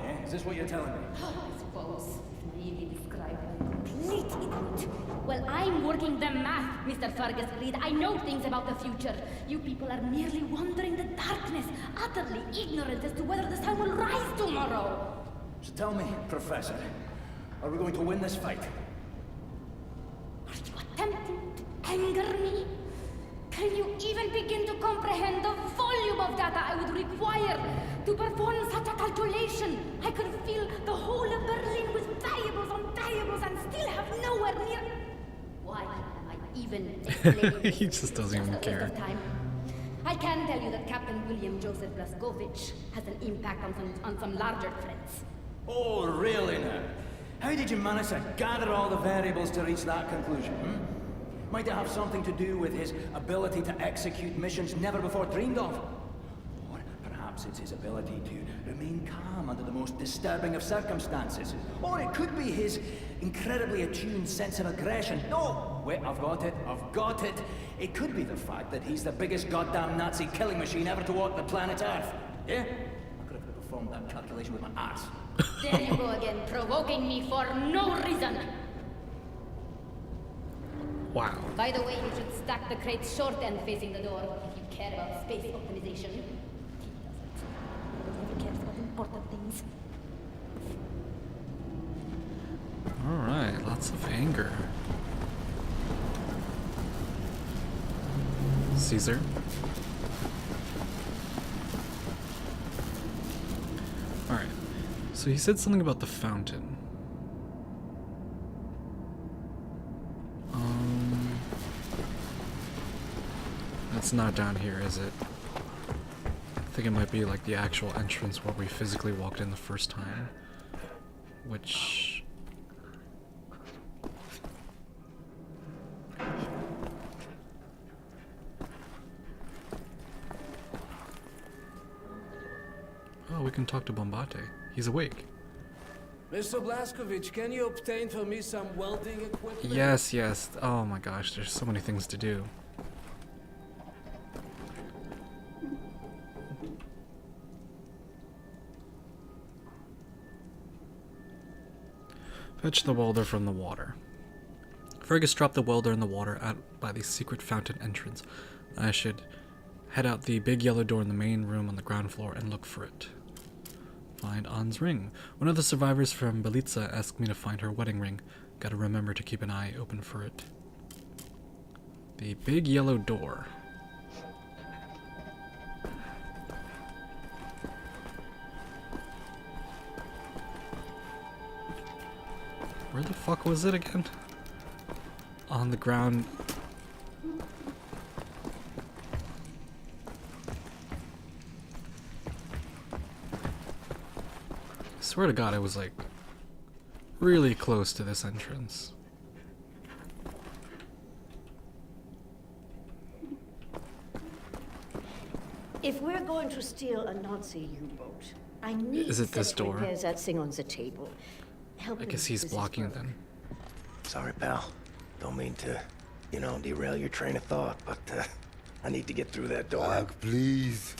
eh? Is this what you're telling me? I suppose. Naively described. Complete idiot. Well, I'm working the math, Mr. Fergus Reed. I know things about the future. You people are merely wandering the darkness, utterly ignorant as to whether the sun will rise tomorrow. So tell me, Professor, are we going to win this fight? Are you attempting to anger me? Can you even begin to comprehend the volume of data I would require to perform such a calculation? I could fill the whole of Berlin with variables on variables and still have nowhere near... Why am I even explaining this? He just doesn't even care. I can tell you that Captain William Joseph Blaskovich has an impact on some larger threats. Oh, really now? How did you manage to gather all the variables to reach that conclusion, Might it have something to do with his ability to execute missions never before dreamed of? Or perhaps it's his ability to remain calm under the most disturbing of circumstances. Or it could be his incredibly attuned sense of aggression. No! Wait, I've got it. It could be the fact that he's the biggest goddamn Nazi killing machine ever to walk the planet Earth. Yeah? I could have performed that calculation with my ass. There you go again, provoking me for no reason. Wow. By the way, you should stack the crate's short end facing the door if you care about space optimization. He never cares about important things. Alright, lots of anger. Caesar. Alright, so he said something about the fountain. It's not down here, is it? I think it might be like the actual entrance where we physically walked in the first time. Which... Oh, we can talk to Bombate. He's awake. Mr. Blaskovich, can you obtain for me some welding equipment? Yes. Oh my gosh, there's so many things to do. Fetch the welder from the water. Fergus dropped the welder in the water out by the secret fountain entrance. I should head out the big yellow door in the main room on the ground floor and look for it. Find Anne's ring. One of the survivors from Belitsa asked me to find her wedding ring. Gotta remember to keep an eye open for it. The big yellow door. Where the fuck was it again? On the ground. I swear to God, I was like really close to this entrance. If we're going to steal a Nazi U-boat, I need Is it this door? repairs that thing on the table. Help I him guess he's with his blocking work. them. Sorry, pal. Don't mean to, derail your train of thought, but I need to get through that door. Doc, please.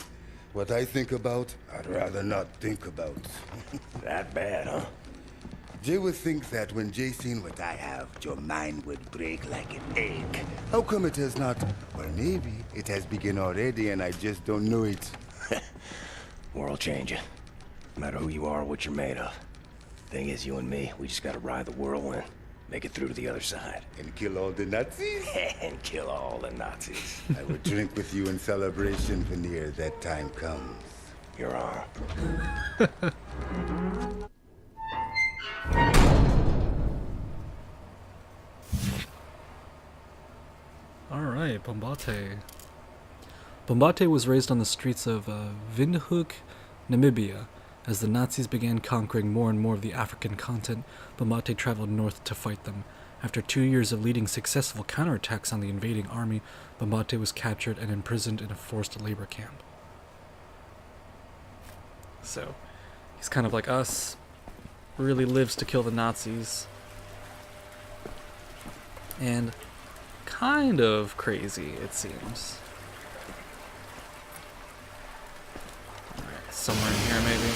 What I think about, I'd rather not think about. That bad, huh? Jay would think that when Jay seen what I have, your mind would break like an egg. How come it has not? Or maybe it has begun already and I just don't know it. World changing. No matter who you are or what you're made of. Thing is, you and me, we just gotta ride the whirlwind. Make it through to the other side. And kill all the Nazis? And kill all the Nazis. I will drink with you in celebration when near that time comes. You're on. Alright, Bombate. Bombate was raised on the streets of Windhoek, Namibia. As the Nazis began conquering more and more of the African continent, Bombate traveled north to fight them. After 2 years of leading successful counterattacks on the invading army, Bombate was captured and imprisoned in a forced labor camp. So, he's kind of like us. Really lives to kill the Nazis. And kind of crazy, it seems. Alright, somewhere in here maybe.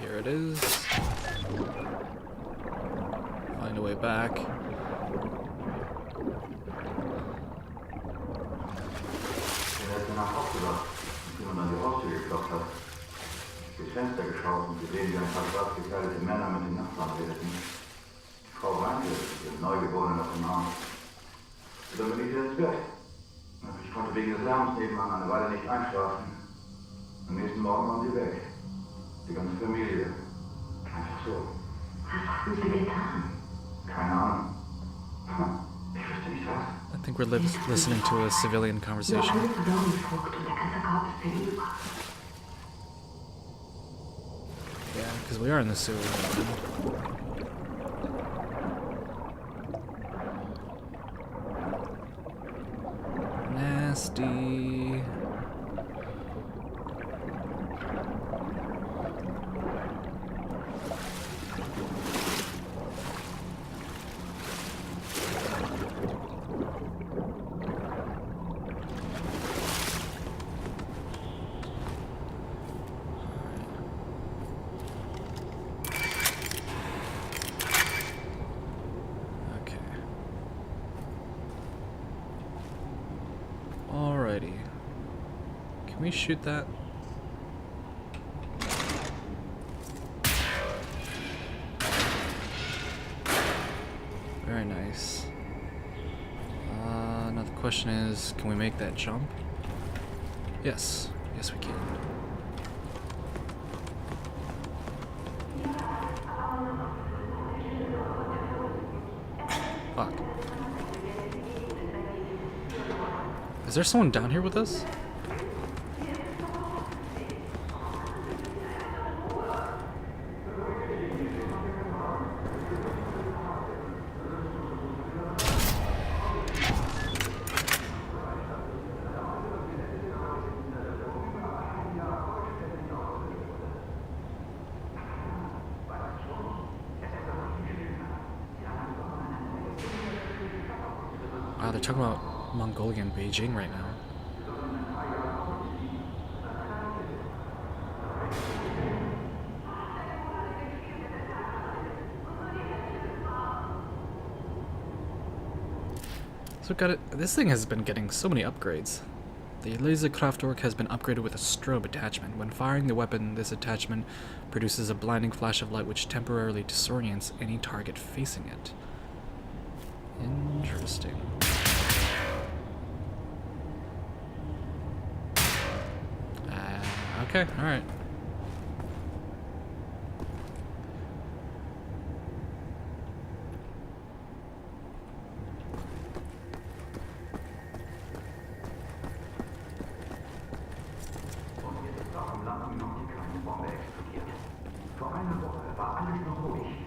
Here it is. Find a way back. Durchs Fenster geschaut und gesehen, wie ein paar schwarz gekleidete Männer mit den Nachbarn redeten. Die Frau weinte, ihr Neugeborenen auf dem Arm. Und dann bin ich wieder ins Bett. Ich konnte wegen des Lärms nebenan eine Weile nicht einschlafen. Am nächsten Morgen waren sie weg. Die ganze Familie. Einfach so. Was haben sie getan? Keine Ahnung. Ich wüsste nicht was. I think we're listening to a civilian conversation. Yeah, because we are in the sewer. Nasty. Alrighty. Can we shoot that? Very nice. Now the question is, can we make that jump? Yes. Yes, we can. Fuck. Is there someone down here with us? Wow, they're talking about Mongolia and Beijing right now. So got it. This thing has been getting so many upgrades. The laser Kraftwerk has been upgraded with a strobe attachment. When firing the weapon, this attachment produces a blinding flash of light which temporarily disorients any target facing it. Interesting. Okay, alright. Vor einer Woche war alles noch ruhig.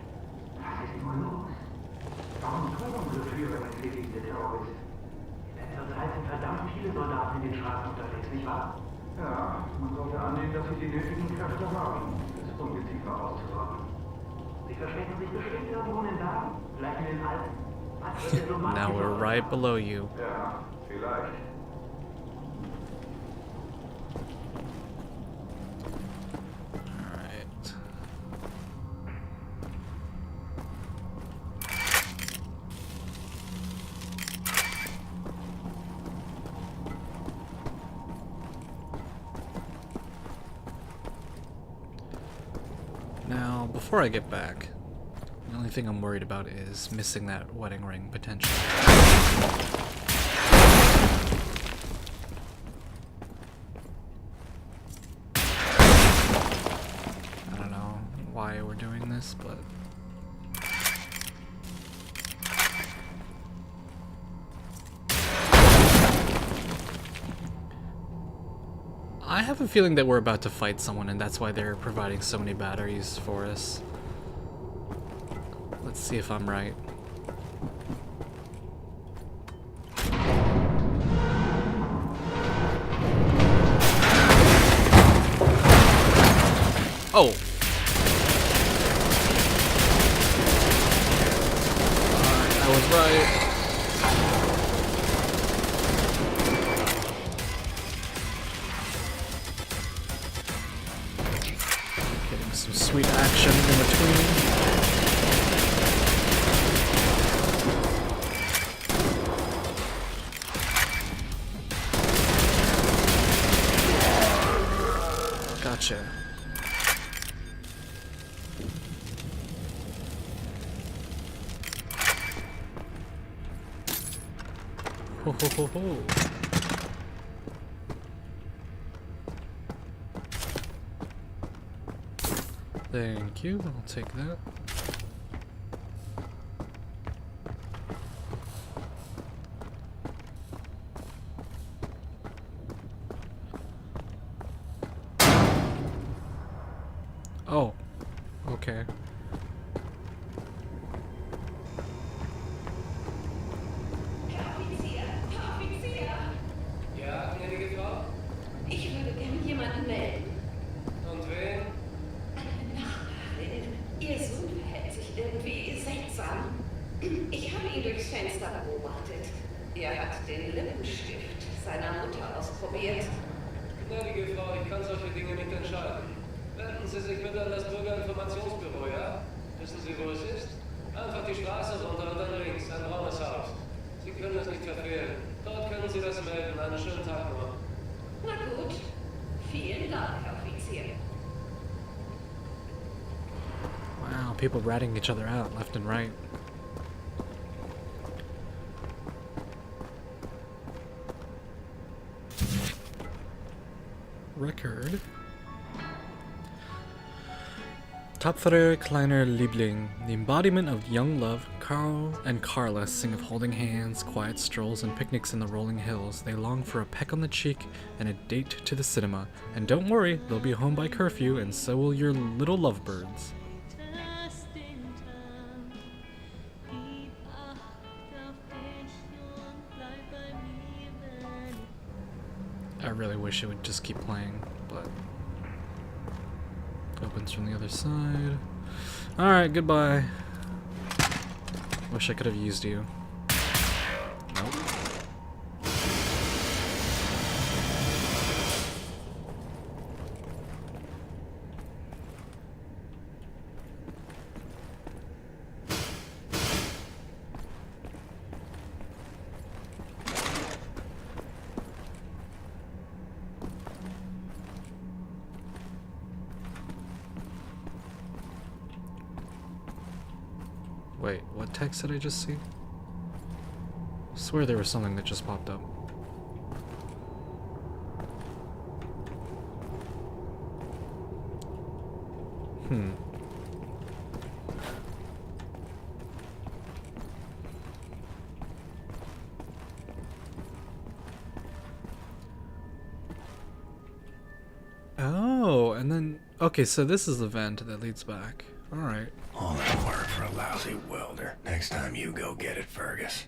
Was ist nur los? Warum tun unsere Führer entwickeln diese Terroristen? In letzter Zeit sind verdammt viele Soldaten in den Straßen unterwegs, nicht wahr? Ja, man sollte annehmen, dass sie die nötigen Kräfte haben, das Ungeziefer auszurotten. Sie verstecken sich bestimmt irgendwo in den Bergen, vielleicht in den Alpen. Now we're right below you. Ja, vielleicht. Now, before I get back, the only thing I'm worried about is missing that wedding ring, potentially. I don't know why we're doing this, but... I have a feeling that we're about to fight someone, and that's why they're providing so many batteries for us. Let's see if I'm right. Oh! I was right. Some sweet action in between. Gotcha. Ho ho ho ho. Thank you, I'll take that. Oh, okay. Ja, gnädige Frau? Ich würde gerne jemanden melden. Und wen? Ihr Sohn verhält sich irgendwie seltsam. Ich habe ihn durchs Fenster beobachtet. Er hat den Lippenstift seiner Mutter ausprobiert. Gnädige Frau, ich kann solche Dinge nicht entscheiden. Wenden Sie sich bitte an das Bürgerinformationsbüro, ja? Wissen Sie, wo es ist? Einfach die Straße runter und dann links, ein braunes Haus. Sie können es nicht verfehlen. Dort können Sie das melden. Einen schönen Tag noch. Na gut. Vielen Dank, Herr Offizier. Wow, people ratting each other out left and right. Record. Tapfere kleiner Liebling, the embodiment of young love, Carl and Carla sing of holding hands, quiet strolls, and picnics in the rolling hills. They long for a peck on the cheek and a date to the cinema. And don't worry, they'll be home by curfew, and so will your little lovebirds. I really wish it would just keep playing, but opens from the other side. Alright, goodbye. Wish I could have used you. Nope. Wait, what text did I just see? I swear there was something that just popped up. Oh, and then... Okay, so this is the vent that leads back. Alright. All that work for a lousy welder. Next time you go get it, Fergus.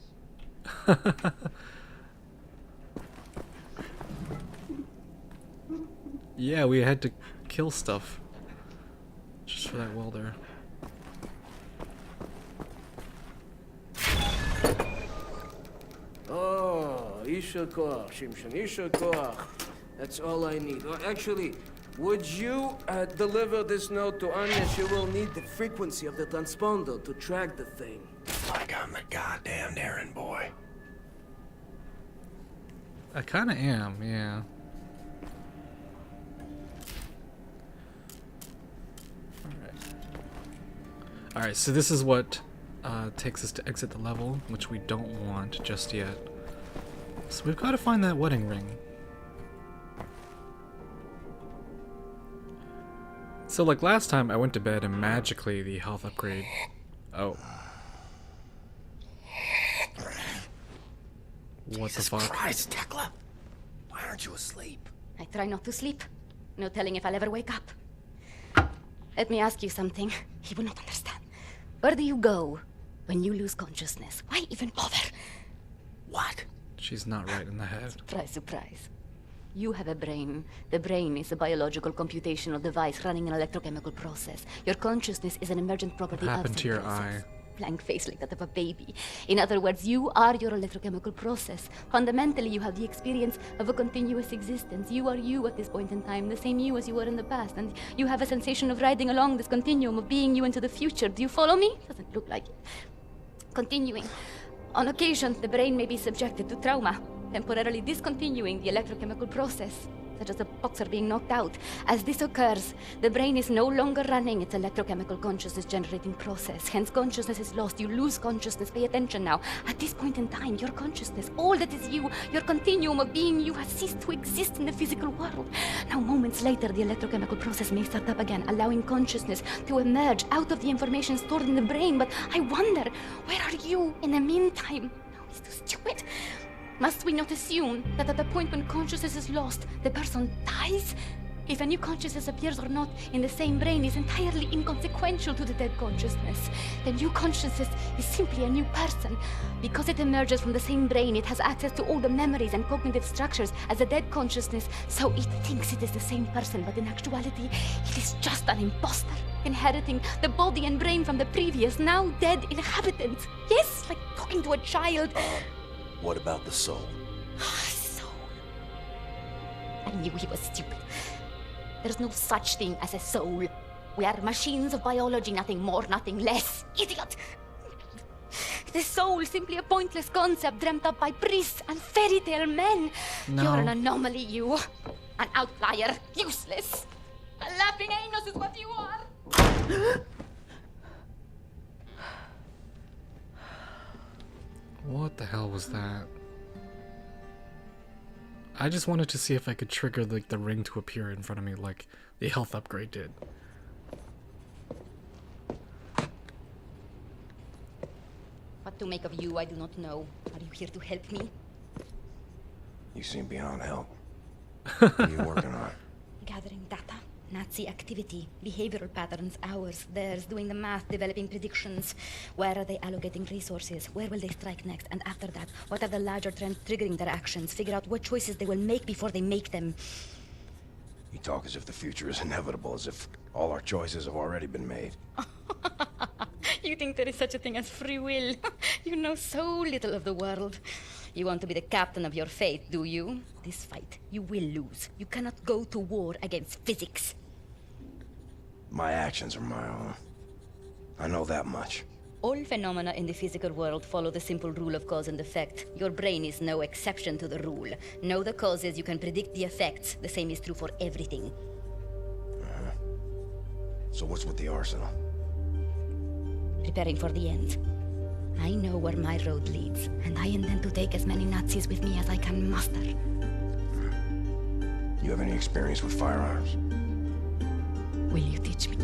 Yeah, we had to kill stuff. Just for that welder. Oh, Isha Koach, Shimshon, Isha Koach. That's all I need. Oh, actually, would you deliver this note to Anya? She will need the frequency of the transponder to track the thing. Like I'm the goddamn errand boy. I kinda am, yeah. Alright, so this is what takes us to exit the level, which we don't want just yet. So we've got to find that wedding ring. So like last time, I went to bed and magically the health upgrade... Oh. What the fuck? Christ, Tekla! Why aren't you asleep? I try not to sleep. No telling if I'll ever wake up. Let me ask you something. He will not understand. Where do you go when you lose consciousness? Why even bother? What? She's not right in the head. Surprise, surprise. You have a brain. The brain is a biological computational device running an electrochemical process. Your consciousness is an emergent property What of happened the to your process. eye? Blank face like that of a baby. In other words, you are your electrochemical process. Fundamentally, you have the experience of a continuous existence. You are you at this point in time, the same you as you were in the past, and you have a sensation of riding along this continuum of being you into the future. Do you follow me? Doesn't look like it. Continuing. On occasion, the brain may be subjected to trauma, temporarily discontinuing the electrochemical process, such as a boxer being knocked out. As this occurs, the brain is no longer running its electrochemical consciousness-generating process. Hence, consciousness is lost. You lose consciousness. Pay attention now. At this point in time, your consciousness, all that is you, your continuum of being you, has ceased to exist in the physical world. Now, moments later, the electrochemical process may start up again, allowing consciousness to emerge out of the information stored in the brain. But I wonder, where are you in the meantime? No, it's too stupid. Must we not assume that at the point when consciousness is lost, the person dies? If a new consciousness appears or not in the same brain is entirely inconsequential to the dead consciousness. The new consciousness is simply a new person. Because it emerges from the same brain, it has access to all the memories and cognitive structures as a dead consciousness, so it thinks it is the same person, but in actuality, it is just an imposter, inheriting the body and brain from the previous, now dead inhabitants. Yes, like talking to a child. What about the soul? Soul. I knew he was stupid. There's no such thing as a soul. We are machines of biology, nothing more, nothing less. Idiot! The soul is simply a pointless concept dreamt up by priests and fairy tale men. No. You're an anomaly, you. An outlier. Useless. A laughing anus is what you are. What the hell was that? I just wanted to see if I could trigger like the ring to appear in front of me like the health upgrade did. What to make of you, I do not know. Are you here to help me? You seem beyond help. What are you working on? Gathering data. Nazi activity, behavioral patterns, ours, theirs, doing the math, developing predictions. Where are they allocating resources? Where will they strike next? And after that, what are the larger trends triggering their actions? Figure out what choices they will make before they make them. You talk as if the future is inevitable, as if all our choices have already been made. You think there is such a thing as free will? You know so little of the world. You want to be the captain of your fate, do you? This fight, you will lose. You cannot go to war against physics. My actions are my own. I know that much. All phenomena in the physical world follow the simple rule of cause and effect. Your brain is no exception to the rule. Know the causes, you can predict the effects. The same is true for everything. So what's with the arsenal? Preparing for the end. I know where my road leads, and I intend to take as many Nazis with me as I can muster. You have any experience with firearms? Will you teach me?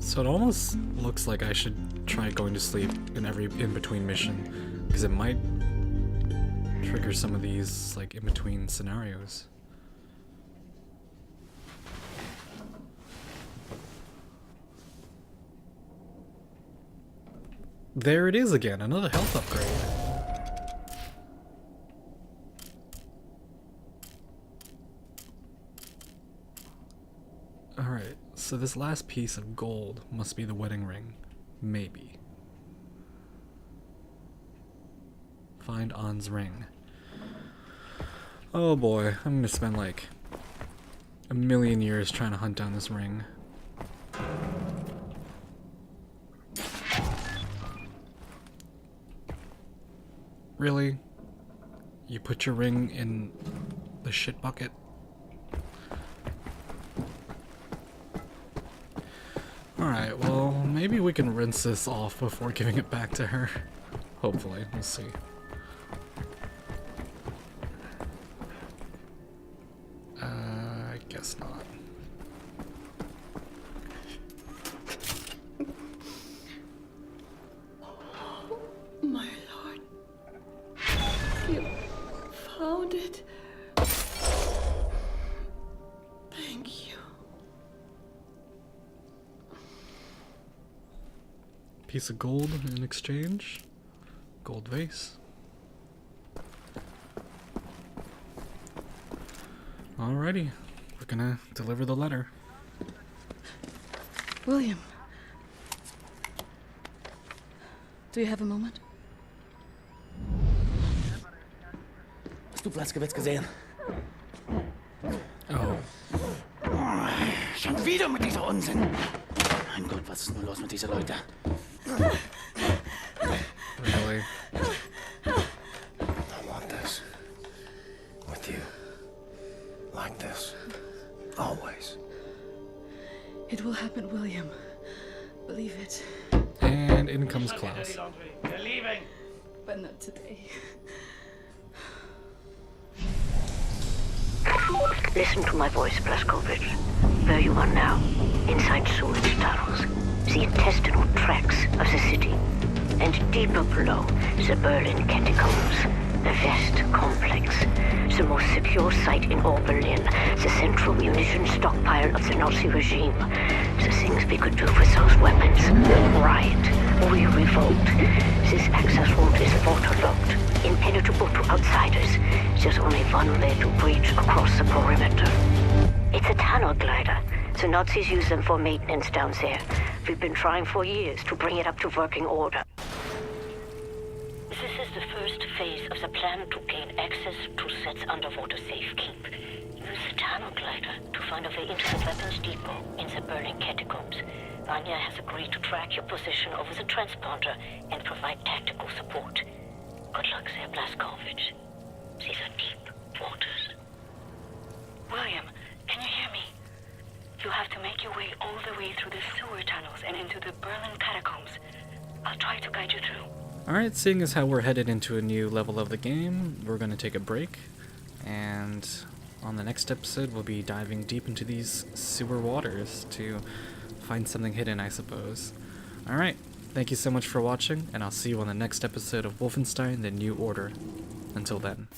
So it almost looks like I should try going to sleep in every in-between mission, because it might trigger some of these like in-between scenarios. There it is again, another health upgrade. Alright, so this last piece of gold must be the wedding ring. Maybe. Find An's ring. Oh boy, I'm gonna spend like a million years trying to hunt down this ring. Really? You put your ring in the shit bucket? Alright, well, maybe we can rinse this off before giving it back to her. Hopefully, we'll see. I guess not. My lord. You found it. Thank you. Piece of gold in exchange. Gold vase. Alrighty, we're gonna deliver the letter. William. Do you have a moment? Hast du Platzgewitz gesehen? Oh. Schon wieder mit dieser Unsinn. Mein Gott, was ist nur los mit diesen Leuten? Really? I want this. With you. Like this. Always. It will happen, William. Believe it. And in comes Klaus. We're leaving. But not today. Listen to my voice, Blazkowicz. Where you are now, inside sewage tunnels, the intestinal tracts of the city, and deeper below, the Berlin catacombs, the West complex, the most secure site in all Berlin, the central munition stockpile of the Nazi regime, the things we could do with those weapons. Riot, we revolt. This access route is waterlogged, impenetrable to outsiders. There's only one way to breach across the perimeter. It's a tunnel glider. The Nazis use them for maintenance down there. We've been trying for years to bring it up to working order. This is the first phase of the plan to gain access to Set's underwater safekeep. Use the tunnel glider to find a way into the weapons depot in the Berlin catacombs. Vanya has agreed to track your position over the transponder and provide tactical support. Good luck there, Blazkowicz. These are deep waters. William, can you hear me? You have to make your way all the way through the sewer tunnels and into the Berlin catacombs. I'll try to guide you through. Alright, seeing as how we're headed into a new level of the game, we're going to take a break. And on the next episode, we'll be diving deep into these sewer waters to find something hidden, I suppose. Alright, thank you so much for watching, and I'll see you on the next episode of Wolfenstein: The New Order. Until then.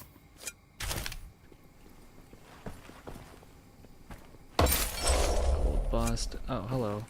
Bust. Oh, hello.